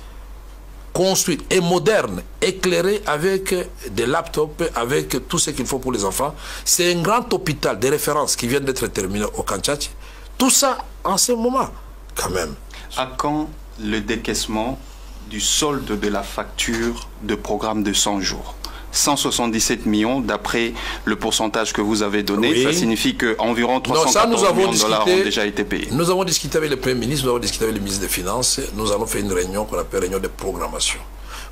construit et moderne, éclairé avec des laptops, avec tout ce qu'il faut pour les enfants. C'est un grand hôpital de référence qui vient d'être terminé au Kantchachi. Tout ça en ce moment, quand même. À quand le décaissement du solde de la facture de programme de 100 jours? 177 millions, d'après le pourcentage que vous avez donné, oui. Ça signifie qu'environ 314 millions de dollars ont déjà été payés. Nous avons discuté avec le Premier ministre, nous avons discuté avec le ministre des Finances, nous allons faire une réunion qu'on appelle réunion de programmation.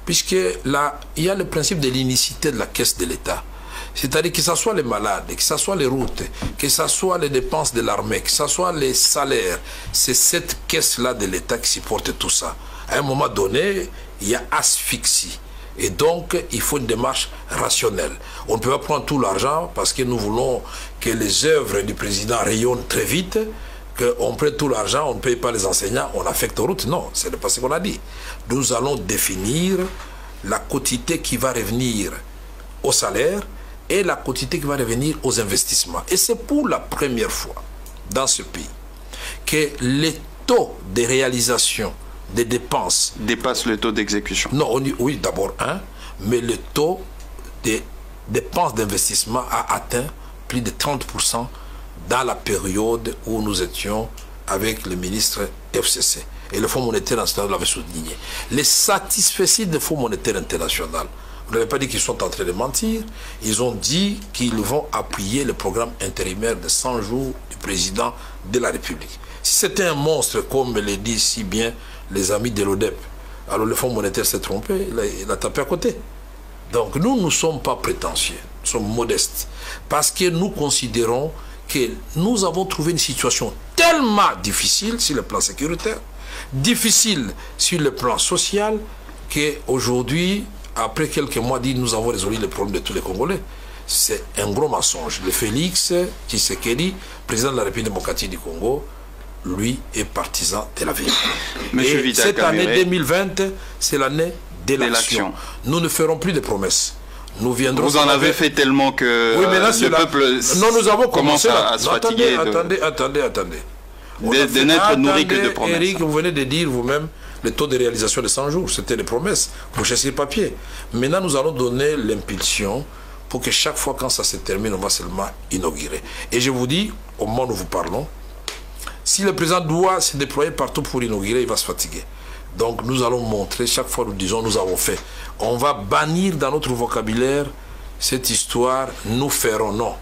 Puisque là, il y a le principe de l'unicité de la caisse de l'État. C'est-à-dire que ce soit les malades, que ce soit les routes, que ce soit les dépenses de l'armée, que ce soit les salaires, c'est cette caisse-là de l'État qui supporte tout ça. À un moment donné, il y a asphyxie. Et donc, il faut une démarche rationnelle. On ne peut pas prendre tout l'argent parce que nous voulons que les œuvres du président rayonnent très vite, qu'on prenne tout l'argent, on ne paye pas les enseignants, on affecte aux routes. Non, ce n'est pas ce qu'on a dit. Nous allons définir la quotité qui va revenir au salaire et la quotité qui va revenir aux investissements. Et c'est pour la première fois dans ce pays que les taux de réalisation des dépenses dépasse le taux d'exécution. Non, oui, d'abord mais le taux des dépenses d'investissement a atteint plus de 30% dans la période où nous étions avec le ministre FCC. Et le Fonds monétaire international l'avait souligné. Les satisfaits du Fonds monétaire international, vous n'avez pas dit qu'ils sont en train de mentir, ils ont dit qu'ils vont appuyer le programme intérimaire de 100 jours du président de la République. Si c'était un monstre, comme le dit si bien les amis de l'ODEP, alors le Fonds monétaire s'est trompé, il a tapé à côté. Donc nous ne sommes pas prétentieux, nous sommes modestes, parce que nous considérons que nous avons trouvé une situation tellement difficile sur le plan sécuritaire, difficile sur le plan social, qu'aujourd'hui, après quelques mois, nous avons résolu le problème de tous les Congolais. C'est un gros mensonge. Le Félix Tshisekedi, président de la République démocratique du Congo, lui est partisan de la vérité. Et cette année 2020, c'est l'année de l'action. Nous ne ferons plus de promesses. Nous viendrons. Vous en avez fait tellement que oui, mais là, le peuple nous avons commencé à se fatiguer. Attendez. De n'être nourri que de promesses. Eric, vous venez de dire vous-même le taux de réalisation de 100 jours. C'était des promesses. Vous cherchez le papier. Maintenant, nous allons donner l'impulsion pour que chaque fois quand ça se termine, on va seulement inaugurer. Et je vous dis, au moment où nous vous parlons, si le président doit se déployer partout pour inaugurer, il va se fatiguer. Donc nous allons montrer, chaque fois nous disons nous avons fait. On va bannir dans notre vocabulaire cette histoire, nous ferons, non.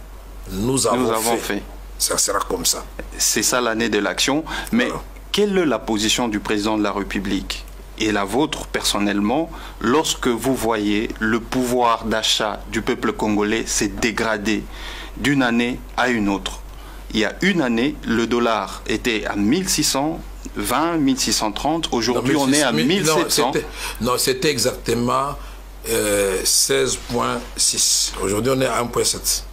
Nous avons fait. Ça sera comme ça. C'est ça l'année de l'action. Mais quelle est la position du président de la République et la vôtre personnellement lorsque vous voyez le pouvoir d'achat du peuple congolais s'est dégradé d'une année à une autre? Il y a une année, le dollar était à 1620, 1630. Aujourd'hui, on est à 1700. Non, c'était exactement 16,6. Aujourd'hui, on est à 1,7.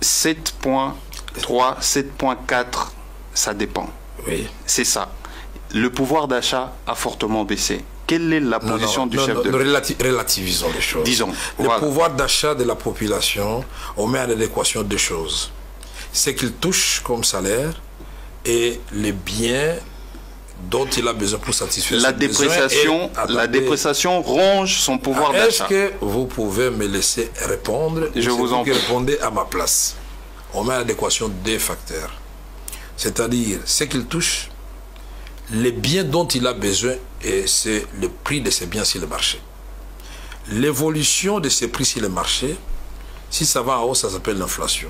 7,3, 7,4, ça dépend. Oui. C'est ça. Le pouvoir d'achat a fortement baissé. Quelle est la position du chef de l'État? Relativisons les choses. Disons. Le pouvoir d'achat de la population, on met en adéquation deux choses. C'est qu'il touche comme salaire et les biens dont il a besoin pour satisfaire la dépréciation. La dépréciation ronge son pouvoir d'achat. Est-ce que vous pouvez me laisser répondre? Je vous en prie. Répondez à ma place. On met en adéquation des facteurs. C'est-à-dire, ce qu'il touche, les biens dont il a besoin, et c'est le prix de ces biens sur le marché. L'évolution de ces prix sur le marché, si ça va en haut, ça s'appelle l'inflation.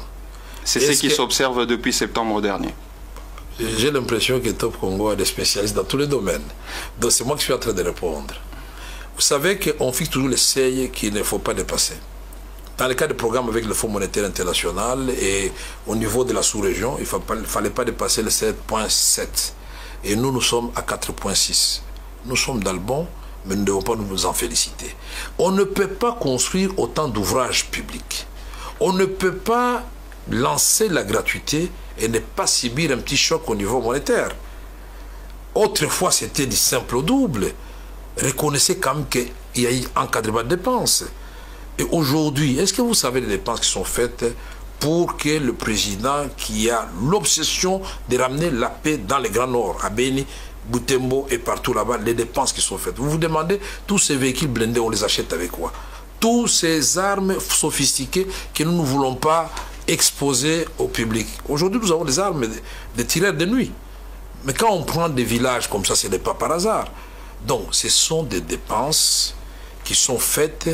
C'est ce qui s'observe depuis septembre dernier. J'ai l'impression que Top Congo a des spécialistes dans tous les domaines. Donc c'est moi qui suis en train de répondre. Vous savez qu'on fixe toujours les seuils qu'il ne faut pas dépasser. Dans le cas de programme avec le Fonds monétaire international et au niveau de la sous-région, il ne fallait pas dépasser le 7,7. Et nous sommes à 4,6. Nous sommes dans le bon, mais nous ne devons pas nous en féliciter. On ne peut pas construire autant d'ouvrages publics. On ne peut pas lancer la gratuité et ne pas subir un petit choc au niveau monétaire. Autrefois, c'était du simple au double. Reconnaissez quand même qu'il y a eu un encadrement de dépenses. Et aujourd'hui, est-ce que vous savez les dépenses qui sont faites pour que le président qui a l'obsession de ramener la paix dans les Grands Nord, à Beni, Butembo et partout là-bas, les dépenses qui sont faites. Vous vous demandez, tous ces véhicules blindés, on les achète avec quoi? Tous ces armes sophistiquées que nous ne voulons pas exposer au public. Aujourd'hui, nous avons des armes de tireurs de nuit. Mais quand on prend des villages comme ça, ce n'est pas par hasard. Donc, ce sont des dépenses qui sont faites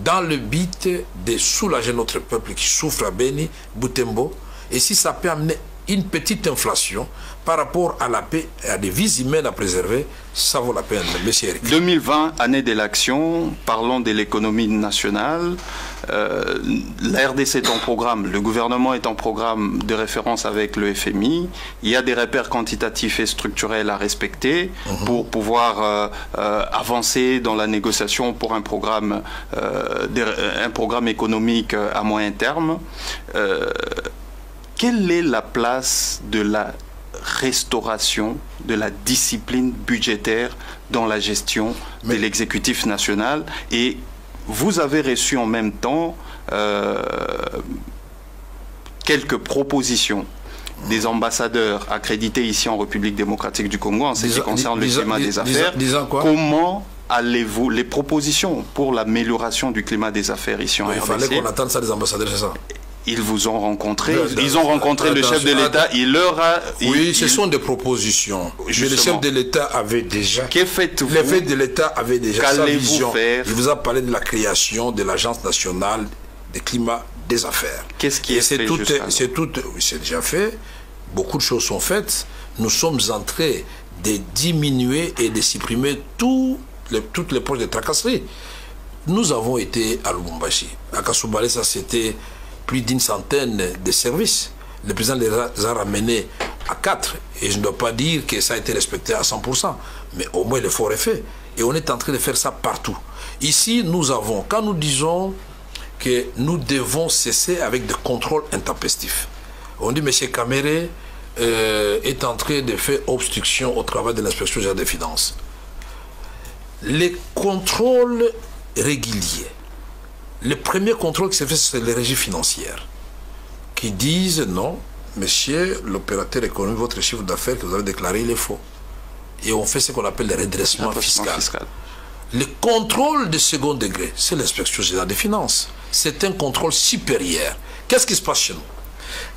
dans le but de soulager notre peuple qui souffre à Beni, Butembo. Et si ça peut amener une petite inflation par rapport à la paix et à des vies humaines à préserver, ça vaut la peine, monsieur Eric. 2020, année d'élection, parlons de l'économie nationale. La RDC est en programme, le gouvernement est en programme de référence avec le FMI. Il y a des repères quantitatifs et structurels à respecter pour pouvoir avancer dans la négociation pour un programme économique à moyen terme. Quelle est la place de la restauration de la discipline budgétaire dans la gestion de l'exécutif national? Et vous avez reçu en même temps quelques propositions des ambassadeurs accrédités ici en République démocratique du Congo en ce qui concerne le climat des affaires. Comment allez-vous, les propositions pour l'amélioration du climat des affaires ici en RDC? Il fallait qu'on attende ça des ambassadeurs, c'est ça? Ils vous ont rencontré, ils ont rencontré le chef de l'État, il leur a... Oui, ce sont des propositions. Mais le chef de l'État avait déjà... Que faites-vous? Le chef de l'État avait déjà sa vision. Faire? Il vous a parlé de la création de l'Agence nationale des climats des affaires. Qu'est-ce qui est fait c'est déjà fait. Beaucoup de choses sont faites. Nous sommes en train de diminuer et de supprimer toutes les poches de tracasserie. Nous avons été à Lubumbashi. À Kasubale, ça c'était plus d'une centaine de services. Le président les a ramenés à 4. Et je ne dois pas dire que ça a été respecté à 100%. Mais au moins l'effort est fait. Et on est en train de faire ça partout. Ici, nous avons, quand nous disons que nous devons cesser avec des contrôles intempestifs. On dit, M. Kamere est en train de faire obstruction au travail de l'inspection générale des finances. Les contrôles réguliers, le premier contrôle qui s'est fait, c'est les régies financières qui disent non, monsieur l'opérateur économique, votre chiffre d'affaires que vous avez déclaré, il est faux. Et on fait ce qu'on appelle le redressement fiscal. Le contrôle de second degré, c'est l'inspection générale des finances. C'est un contrôle supérieur. Qu'est-ce qui se passe chez nous?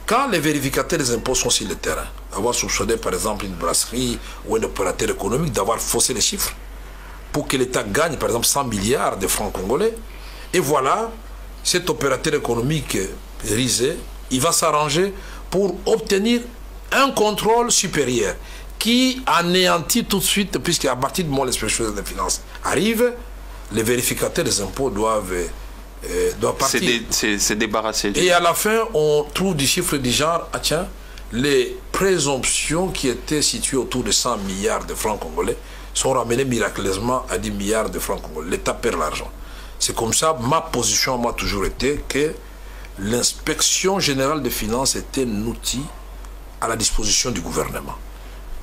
Quand les vérificateurs des impôts sont sur le terrain, avoir soupçonné par exemple une brasserie ou un opérateur économique d'avoir faussé les chiffres pour que l'État gagne par exemple 100 milliards de francs congolais, et voilà, cet opérateur économique risé, il va s'arranger pour obtenir un contrôle supérieur qui anéantit tout de suite, puisque à partir du moment où l'inspection des finances arrive, les vérificateurs des impôts doivent partir. C'est débarrassé. Et à la fin, on trouve des chiffres du genre, ah tiens, les présomptions qui étaient situées autour de 100 milliards de francs congolais sont ramenées miraculeusement à 10 milliards de francs congolais. L'État perd l'argent. C'est comme ça, ma position m'a toujours été que l'inspection générale des finances était un outil à la disposition du gouvernement.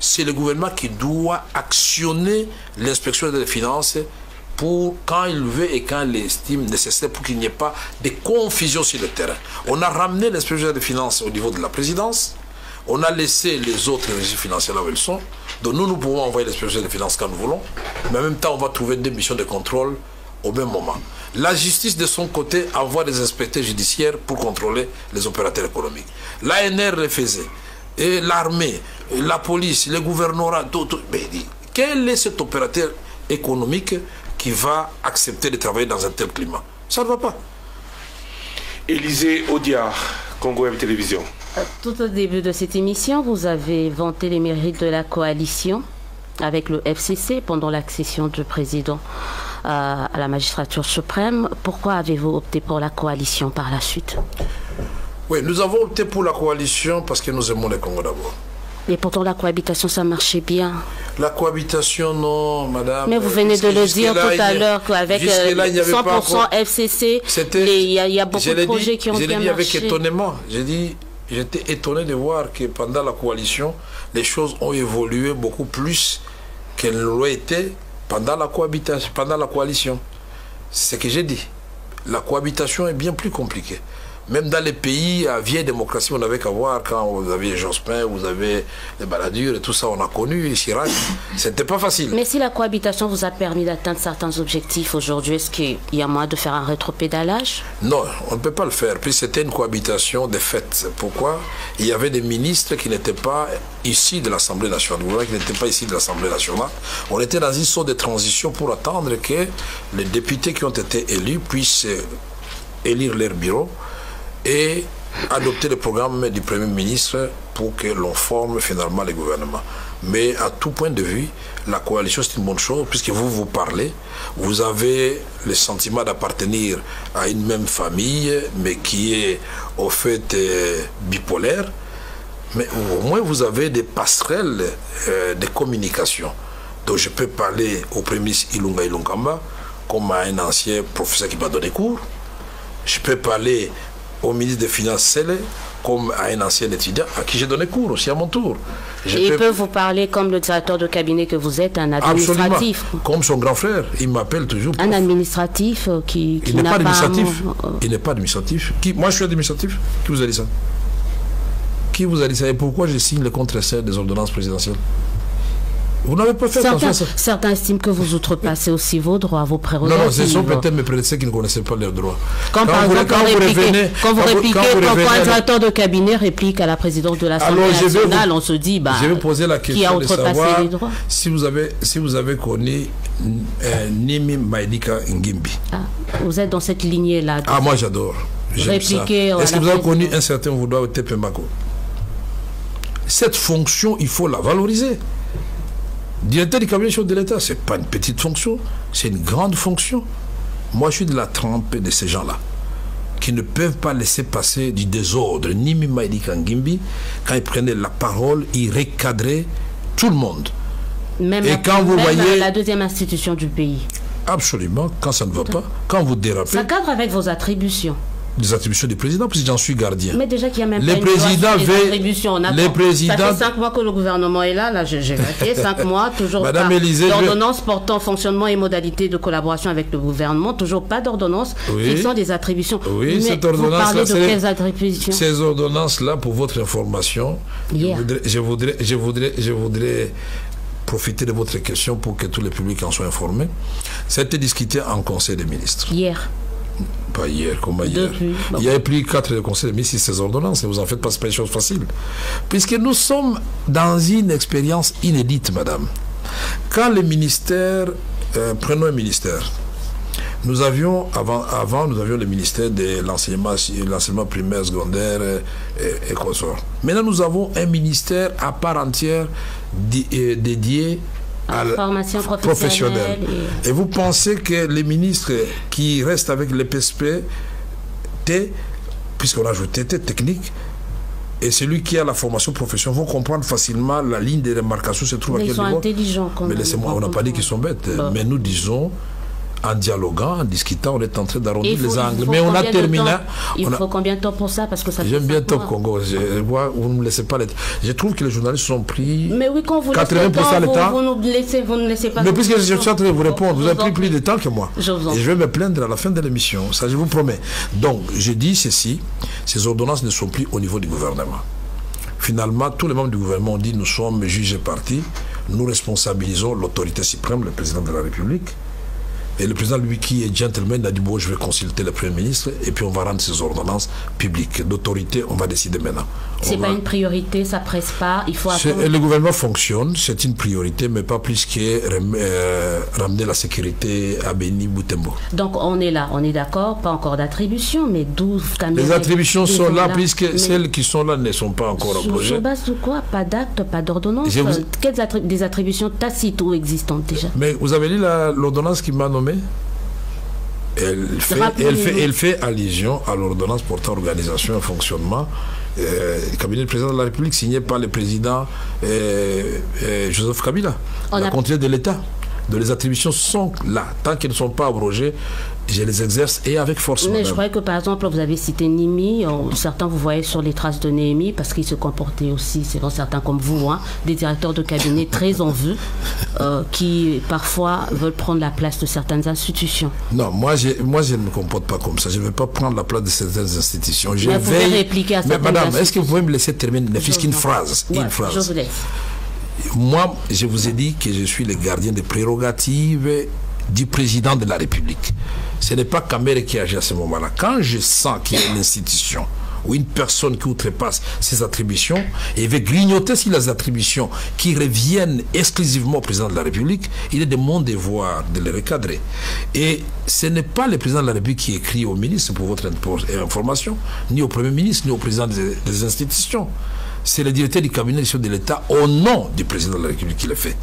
C'est le gouvernement qui doit actionner l'inspection des finances pour quand il veut et quand il estime nécessaire pour qu'il n'y ait pas de confusion sur le terrain. On a ramené l'inspection des finances au niveau de la présidence, on a laissé les autres régies financières là où elles sont, donc nous pouvons envoyer l'inspection des finances quand nous voulons, mais en même temps on va trouver des missions de contrôle au même moment. La justice de son côté envoie des inspecteurs judiciaires pour contrôler les opérateurs économiques. L'ANR le faisait, et l'armée, la police, le gouvernorat, tout. Mais quel est cet opérateur économique qui va accepter de travailler dans un tel climat? Ça ne va pas. Élisée Audiard, Congo Web Télévision. Tout au début de cette émission, vous avez vanté les mérites de la coalition avec le FCC pendant l'accession du président à la magistrature suprême. Pourquoi avez-vous opté pour la coalition par la suite? Oui, nous avons opté pour la coalition parce que nous aimons le Congo d'abord. Et pourtant la cohabitation, ça marchait bien. La cohabitation, non, madame. Mais vous venez de le dire tout à l'heure qu'avec 100% FCC, il y a beaucoup de projets qui ont bien marché. Avec étonnement. J'ai dit, j'étais étonné de voir que pendant la coalition, les choses ont évolué beaucoup plus qu'elles l'ont été pendant la cohabitation, pendant la coalition. C'est ce que j'ai dit. La cohabitation est bien plus compliquée. Même dans les pays à vieille démocratie, on avait qu'à voir quand vous avez Jospin, vous avez les Balladur et tout ça, on a connu Chirac. C'était pas facile. Mais si la cohabitation vous a permis d'atteindre certains objectifs aujourd'hui, est-ce qu'il y a moyen de faire un rétropédalage? Non, on ne peut pas le faire. Puis c'était une cohabitation de fait. Pourquoi? Il y avait des ministres qui n'étaient pas ici de l'Assemblée nationale. Vous voyez qui n'étaient pas ici de l'Assemblée nationale. On était dans une sorte de transition pour attendre que les députés qui ont été élus puissent élire leur bureau et adopter le programme du Premier ministre pour que l'on forme finalement le gouvernement. Mais à tout point de vue, la coalition c'est une bonne chose puisque vous parlez, vous avez le sentiment d'appartenir à une même famille mais qui est au fait bipolaire, mais au moins vous avez des passerelles de communication. Donc je peux parler au Premier ministre Ilunga Ilunkamba comme à un ancien professeur qui m'a donné cours. Je peux parler au ministre des Finances Sele, comme à un ancien étudiant à qui j'ai donné cours aussi à mon tour. Il peut vous parler comme le directeur de cabinet que vous êtes, un administratif. Absolument. Comme son grand frère, il m'appelle toujours. Un administratif qui n'est pas administratif. Il n'est pas administratif. Moi je suis administratif. Qui vous a dit ça? Qui vous a dit ça? Et pourquoi je signe le contre-essai des ordonnances présidentielles? Vous n'avez pas fait attention à ça. Certains estiment que vous outrepassez aussi vos droits, vos prérogatives. Non, ce sont peut-être mes prédécesseurs qui ne connaissaient pas leurs droits. Quand un directeur de cabinet réplique à la présidente de l'Assemblée nationale, on se dit, je vais poser la question qui a outrepassé les droits? Si vous avez connu Nimi Maïdika Ngimbi. Vous êtes dans cette lignée-là. Ah, moi j'adore. Est-ce que vous avez connu un certain Voudoua Tepemako? Cette fonction, il faut la valoriser. Directeur du cabinet de l'État, ce n'est pas une petite fonction, c'est une grande fonction. Moi, je suis de la trempe de ces gens-là, qui ne peuvent pas laisser passer du désordre. Nimi Maïdika Ngimbi, quand il prenait la parole, il recadrait tout le monde. Même la deuxième institution du pays. Absolument, quand ça ne va pas, quand vous dérapez. Ça cadre avec vos attributions. Des attributions du président, parce que j'en suis gardien. Mais déjà qu'il y a même pas une attributions. Ça fait 5 mois que le gouvernement est là, j'ai vérifié, 5 mois, toujours pas d'ordonnance portant fonctionnement et modalités de collaboration avec le gouvernement, toujours pas d'ordonnance fixant des attributions. Oui, mais cette ordonnance, vous parlez de quelles attributions? Ces ordonnances-là, pour votre information, je voudrais profiter de votre question pour que tous les publics en soient informés. Ça a été discuté en Conseil des ministres. Hier. Pas hier, comment hier? Il y a plus 4 conseils de ministres, ces ordonnances, et vous en faites pas, c'est pas une chose facile. Puisque nous sommes dans une expérience inédite, madame. Quand les ministères, prenons un ministère, nous avions, avant nous avions le ministère de l'enseignement primaire, secondaire et consort. Maintenant, nous avons un ministère à part entière dédié à la formation professionnelle. Et vous pensez que les ministres qui restent avec les PSP, puisqu'on a ajouté technique, et celui qui a la formation professionnelle vont comprendre facilement la ligne de démarcation se trouve à quel niveau. Ils sont intelligents. Mais laissez-moi, on n'a pas dit qu'ils sont bêtes. Mais nous disons, en dialoguant, en discutant, on est en train d'arrondir les angles. Mais on a terminé. Il faut combien de temps pour ça? Parce que ça. J'aime bien Top Congo. Vous ne me laissez pas l'être. Je trouve que les journalistes sont pris. Mais oui, quand vous 80% le temps. Vous ne laissez pas. Mais puisque je suis en train de vous répondre, vous avez pris plus de temps que moi. Et je vais me plaindre à la fin de l'émission. Ça, je vous promets. Donc, je dis ceci, ces ordonnances ne sont plus au niveau du gouvernement. Finalement, tous les membres du gouvernement ont dit nous sommes juges et partis, nous responsabilisons l'autorité suprême, le président de la République. Et le président, lui, qui est gentleman, a dit bon, je vais consulter le Premier ministre et puis on va rendre ces ordonnances publiques. D'autorité, on va décider maintenant. C'est pas une priorité, ça presse pas, il faut attendre. Le gouvernement fonctionne, c'est une priorité, mais pas plus que ramener la sécurité à Beni Boutembo. Donc on est là, on est d'accord, pas encore d'attribution, mais 12 caméras. Les attributions sont là, puisque celles qui sont là ne sont pas encore en projet. Sur base de quoi? Pas d'acte, pas d'ordonnance? Des attributions tacites ou existantes déjà? Mais vous avez lu l'ordonnance qui m'a nommé? Elle fait allusion à l'ordonnance portant organisation et fonctionnement le cabinet du président de la République signé par le président Joseph Kabila. La continuité de l'État. Donc les attributions sont là. Tant qu'elles ne sont pas abrogées, je les exerce et avec force. Mais je croyais que par exemple, vous avez cité Nimi, certains vous voyez sur les traces de Néhémie parce qu'il se comportait aussi, selon certains comme vous, hein, des directeurs de cabinet très en vue qui parfois veulent prendre la place de certaines institutions. Non, moi je ne me comporte pas comme ça. Je ne vais pas prendre la place de certaines institutions. Je vais répliquer à certaines madame, est-ce que vous pouvez me laisser terminer, ne fût-ce qu'une phrase, une phrase. Je vous laisse. Moi, je vous ai dit que je suis le gardien des prérogatives du président de la République. Ce n'est pas Kamere qui agit à ce moment-là. Quand je sens qu'il y a une institution ou une personne qui outrepasse ses attributions et veut grignoter sur les attributions qui reviennent exclusivement au président de la République, il est de mon devoir de le recadrer. Et ce n'est pas le président de la République qui écrit au ministre pour votre information, ni au Premier ministre, ni au président des institutions. C'est le directeur du cabinet de l'État au nom du président de la République qui le fait.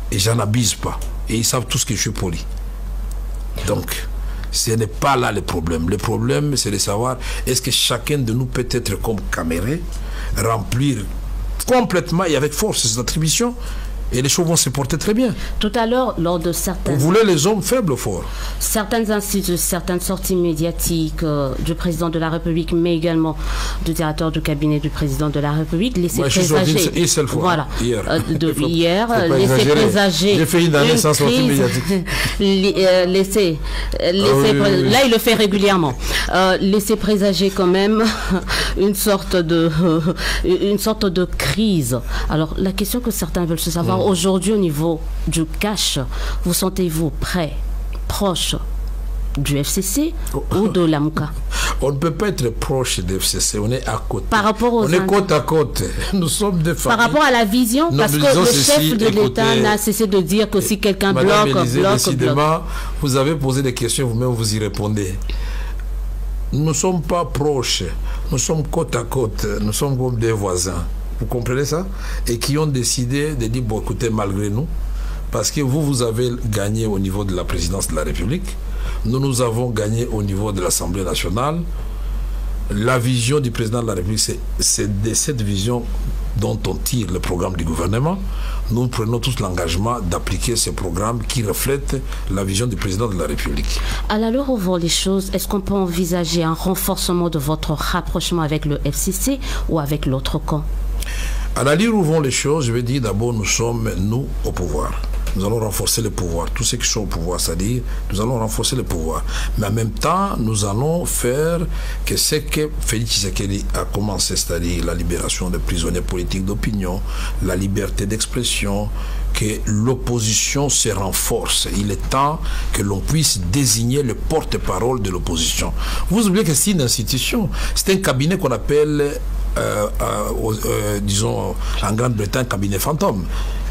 Et j'en abuse pas. Et ils savent tous que je suis poli. Donc, ce n'est pas là le problème. Le problème, c'est de savoir est-ce que chacun de nous peut être comme Kamere, remplir complètement et avec force ses attributions, et les choses vont se porter très bien. Tout à l'heure, lors de certaines... Vous voulez les hommes faibles ou forts? Certaines sorties médiatiques du président de la République, mais également du directeur du cabinet du président de la République, laissaient présager... Une seule fois, voilà, hier. Laisser présager... J'ai fait une année sans sortie médiatique. Là, il le fait régulièrement. Laisser présager quand même une sorte de crise. Alors, la question que certains veulent se savoir, aujourd'hui, au niveau du cash, vous sentez-vous prêt, proche du FCC ou de l'AMCA? On ne peut pas être proche du FCC, on est à côté. Par rapport aux on est côte à côte. Nous sommes des familles. Par rapport à la vision, parce que le chef de l'État n'a cessé de dire que si quelqu'un bloque, décidément, vous avez posé des questions, vous-même vous y répondez. Nous ne sommes pas proches, nous sommes côte à côte, nous sommes comme des voisins. Vous comprenez ça? Et qui ont décidé de dire, bon, écoutez, malgré nous, parce que vous avez gagné au niveau de la présidence de la République, nous avons gagné au niveau de l'Assemblée nationale. La vision du président de la République, c'est de cette vision dont on tire le programme du gouvernement. Nous prenons tous l'engagement d'appliquer ce programme qui reflète la vision du président de la République. À l'heure où vont les choses, est-ce qu'on peut envisager un renforcement de votre rapprochement avec le FCC ou avec l'autre camp? À la lire où vont les choses, je vais dire d'abord, nous sommes, nous, au pouvoir. Nous allons renforcer le pouvoir. Tous ceux qui sont au pouvoir, c'est-à-dire, nous allons renforcer le pouvoir. Mais en même temps, nous allons faire que ce que Félix Tshisekedi a commencé, c'est-à-dire la libération des prisonniers politiques d'opinion, la liberté d'expression, que l'opposition se renforce. Il est temps que l'on puisse désigner le porte-parole de l'opposition. Vous oubliez que c'est une institution. C'est un cabinet qu'on appelle... disons en Grande-Bretagne, cabinet fantôme,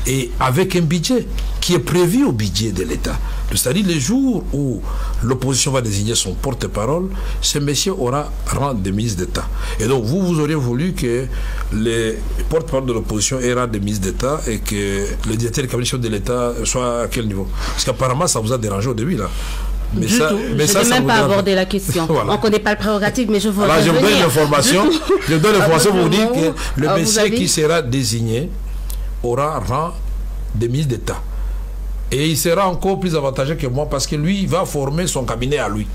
et avec un budget qui est prévu au budget de l'État. C'est-à-dire les jours où l'opposition va désigner son porte-parole, ce monsieur aura rang de ministre d'État. Et donc vous auriez voulu que les porte-parole de l'opposition aient rang de ministre d'État et que le directeur du cabinet de l'État soit à quel niveau? Parce qu'apparemment ça vous a dérangé au début là. Mais du tout. Je n'ai même pas abordé la question. Voilà. On ne connaît pas le prérogative, mais je veux je vous donne l'information. Je donne l'information pour vous dire que le monsieur qui sera désigné aura rang de ministre d'État. Et il sera encore plus avantageux que moi parce que lui, il va former son cabinet à lui.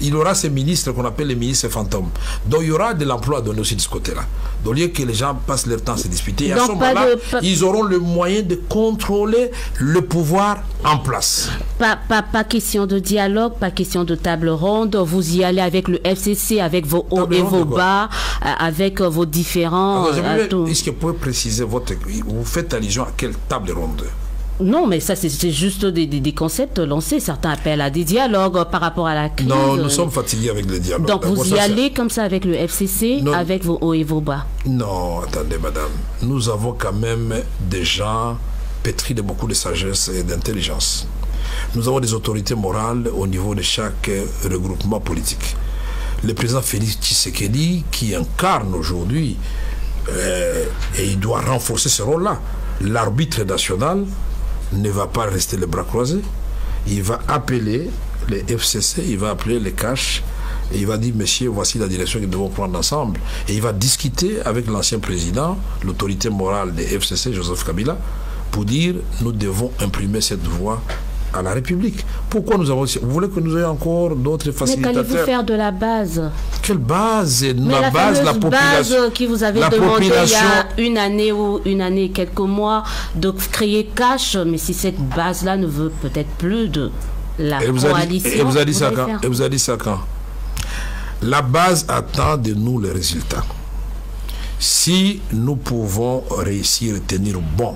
Il aura ces ministres qu'on appelle les ministres fantômes. Donc il y aura de l'emploi à donner aussi de ce côté-là. Donc au lieu que les gens passent leur temps à se disputer, et à ce moment-là, ils auront le moyen de contrôler le pouvoir en place. Pas question de dialogue, pas question de table ronde. Vous y allez avec le FCC, avec vos hauts et vos bas, avec vos différents... Est-ce que vous pouvez préciser vous faites allusion à quelle table ronde? Non, mais ça, c'est juste des concepts lancés. Certains appellent à des dialogues par rapport à la crise. Non, nous sommes fatigués avec les dialogues. Donc, vous y allez comme ça avec le FCC, non, avec vos hauts et vos bas? Non, attendez, madame. Nous avons quand même des gens pétris de beaucoup de sagesse et d'intelligence. Nous avons des autorités morales au niveau de chaque regroupement politique. Le président Félix Tshisekedi, qui incarne aujourd'hui, et il doit renforcer ce rôle-là, l'arbitre national ne va pas rester les bras croisés. Il va appeler les FCC, il va appeler les cash et il va dire, messieurs, voici la direction que nous devons prendre ensemble. Et il va discuter avec l'ancien président, l'autorité morale des FCC, Joseph Kabila, pour dire, nous devons imprimer cette voie à la République. Pourquoi nous avons... Vous voulez que nous ayons encore d'autres facilitateurs? Mais qu'allez-vous faire de la base? Quelle base? La population. Base qui vous avait demandé il y a une année ou une année, quelques mois, de créer cash, mais si cette base-là ne veut peut-être plus de la coalition... Et vous a dit ça quand? La base attend de nous les résultats. Si nous pouvons réussir à tenir bon,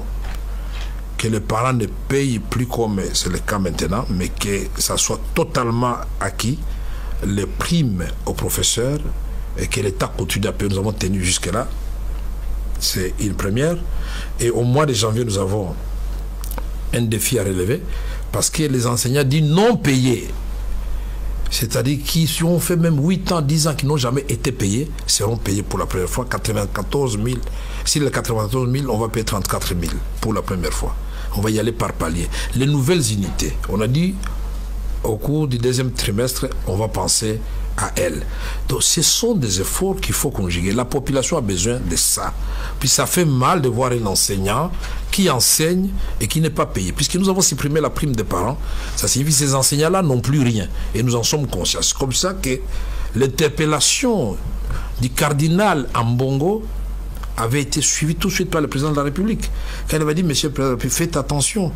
que les parents ne payent plus comme c'est le cas maintenant, mais que ça soit totalement acquis, les primes aux professeurs, et que l'État continue à payer. Nous avons tenu jusque-là. C'est une première. Et au mois de janvier, nous avons un défi à relever, parce que les enseignants dits non payés, c'est-à-dire qui ont fait même 8 ans, 10 ans, qui n'ont jamais été payés, seront payés pour la première fois 94 000. Si les 94 000, on va payer 34 000 pour la première fois. On va y aller par palier. Les nouvelles unités, on a dit au cours du deuxième trimestre, on va penser à elles. Donc ce sont des efforts qu'il faut conjuguer. La population a besoin de ça. Puis ça fait mal de voir un enseignant qui enseigne et qui n'est pas payé. Puisque nous avons supprimé la prime des parents, ça signifie que ces enseignants-là n'ont plus rien. Et nous en sommes conscients. C'est comme ça que l'interpellation du cardinal Ambongo avait été suivi tout de suite par le président de la République. Quand il avait dit, monsieur le président, faites attention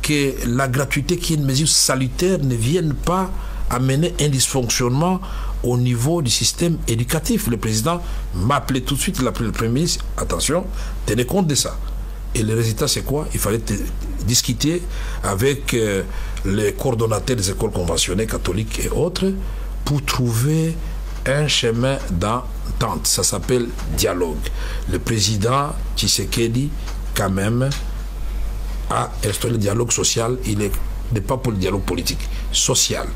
que la gratuité qui est une mesure salutaire ne vienne pas amener un dysfonctionnement au niveau du système éducatif. Le président m'a appelé tout de suite, il a appelé le Premier ministre, attention, tenez compte de ça. Et le résultat, c'est quoi? Il fallait discuter avec les coordonnateurs des écoles conventionnelles catholiques et autres pour trouver un chemin d'entente. Ça s'appelle dialogue. Le président Tshisekedi, quand même, a instauré le dialogue social. Il n'est pas pour le dialogue politique, social.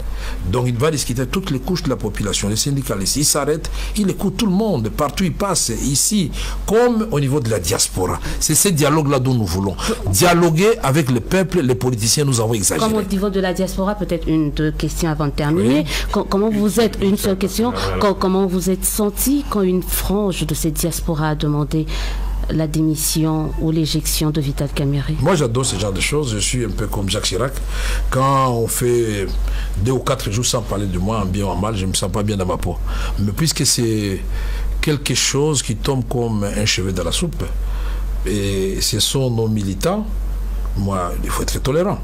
Donc il va discuter toutes les couches de la population, les syndicalistes. Il s'arrête, il écoute tout le monde, partout il passe, ici, comme au niveau de la diaspora. C'est ce dialogue-là dont nous voulons. Dialoguer avec le peuple, les politiciens, nous avons exagéré. Comme au niveau de la diaspora, peut-être deux questions avant de terminer. Oui. Comment vous êtes, une seule question, comment vous êtes senti quand une frange de cette diaspora a demandé la démission ou l'éjection de Vital Kamerhe? Moi, j'adore ce genre de choses. Je suis un peu comme Jacques Chirac. Quand on fait 2 ou 4 jours sans parler de moi, en bien ou en mal, je ne me sens pas bien dans ma peau. Mais puisque c'est quelque chose qui tombe comme un cheveu dans la soupe, et ce sont nos militants, moi, il faut être tolérant.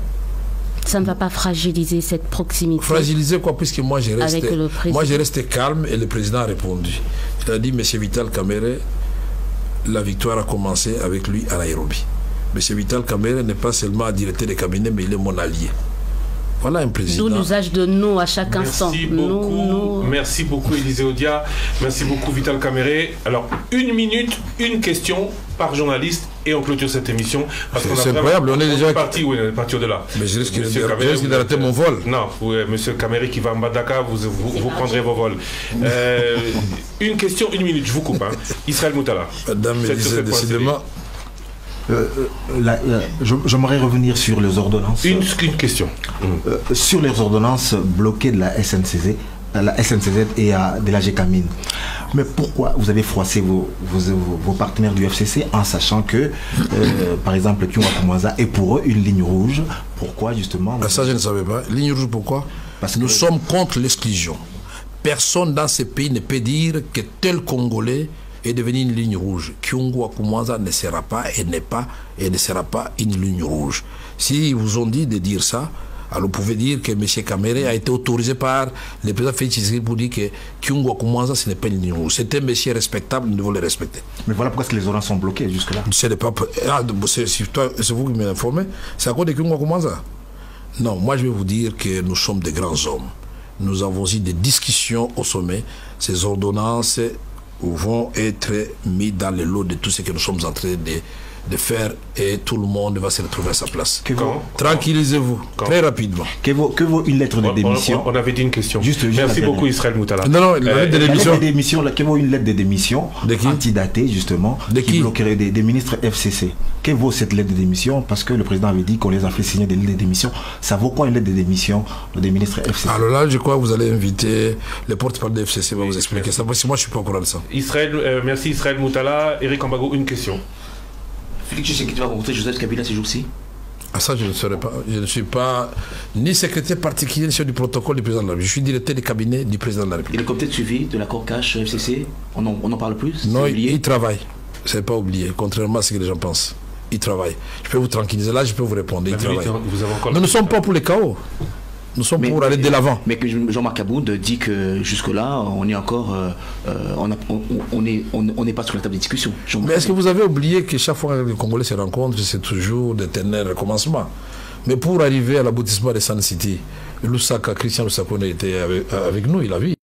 Ça ne va pas fragiliser cette proximité? Fragiliser quoi? Puisque moi, je reste calme et le président a répondu. Il a dit, monsieur Vital Kamerhe, la victoire a commencé avec lui à Nairobi. Monsieur Vital Kamerhe n'est pas seulement directeur de cabinet, mais il est mon allié. Voilà un président. D'où l'usage de nous à chaque instant. Merci beaucoup Élisée Odia. Merci beaucoup Vital Kamerhe. Alors, 1 minute, une question par journaliste et on clôture cette émission. C'est incroyable, on est déjà parti au-delà. Mais je risque de rater mon vol. Non, monsieur Kamerhe qui va à Mbandaka, vous prendrez vos vols. Une question, 1 minute, je vous coupe. Hein. Israël Moutala. Madame Élisée, décidément. J'aimerais revenir sur les ordonnances. Une question. Sur les ordonnances bloquées de la SNCZ et de la GECAMIN. Mais pourquoi vous avez froissé vos partenaires du FCC en sachant que, par exemple, Kyunga Koumanza est pour eux une ligne rouge? Pourquoi justement? Ça, je ne savais pas. Ligne rouge, pourquoi? Parce que nous sommes contre l'exclusion. Personne dans ce pays ne peut dire que tel Congolais est devenu une ligne rouge. Kyunga Koumanza ne sera pas et ne sera pas une ligne rouge. Si vous ont dit de dire ça, alors vous pouvez dire que M. Kamerhe a été autorisé par le président Félix Tshisekedi pour dire que Kyunga Koumanza, ce n'est pas une ligne rouge. C'est un monsieur respectable, nous devons le respecter. Mais voilà pourquoi les ordonnances sont bloquées jusque-là. C'est vous qui m'informez. C'est à cause de Kyunga Koumanza? Non, moi je vais vous dire que nous sommes des grands hommes. Nous avons eu des discussions au sommet. Ces ordonnances vont être mis dans le lot de tout ce que nous sommes en train de faire et tout le monde va se retrouver à sa place. Tranquillisez-vous. Très rapidement. Que vaut une lettre de démission? On avait dit une question. Merci beaucoup Israël Moutala. Non, la lettre de démission, que vaut une lettre de démission antidatée justement, qui bloquerait des ministres FCC? Que vaut cette lettre de démission? Parce que le président avait dit qu'on les a fait signer des lettres de démission. Ça vaut quoi une lettre de démission des ministres FCC? Alors là, je crois que vous allez inviter le porte-parole de FCC, va vous expliquer ça. Parce que moi, je ne suis pas au courant de ça. Merci Israël Moutala. Eric Ambago, une question. Félix, tu sais que tu vas rencontrer Joseph Kabila ces jours-ci? Ah, ça, je ne saurais pas. Je ne suis pas ni secrétaire particulier ni du protocole du président de la République. Je suis directeur du cabinet du président de la République. Et le comité de suivi de l'accord cash FCC, on en parle plus? Non, il travaille. Ce n'est pas oublié, contrairement à ce que les gens pensent. Il travaille. Je peux vous tranquilliser. Là, je peux vous répondre. Il travaille. Nous ne sommes pas pour les chaos. Nous sommes pour aller de l'avant. Mais que Jean-Marc Aboud dit que jusque-là, on est encore, on n'est pas sur la table de discussion. Mais est-ce que vous avez oublié que chaque fois que les Congolais se rencontrent, c'est toujours d'éternels recommencements? Mais pour arriver à l'aboutissement de Sun City, Lusaka, Christian Lusaka était avec nous, il a vu.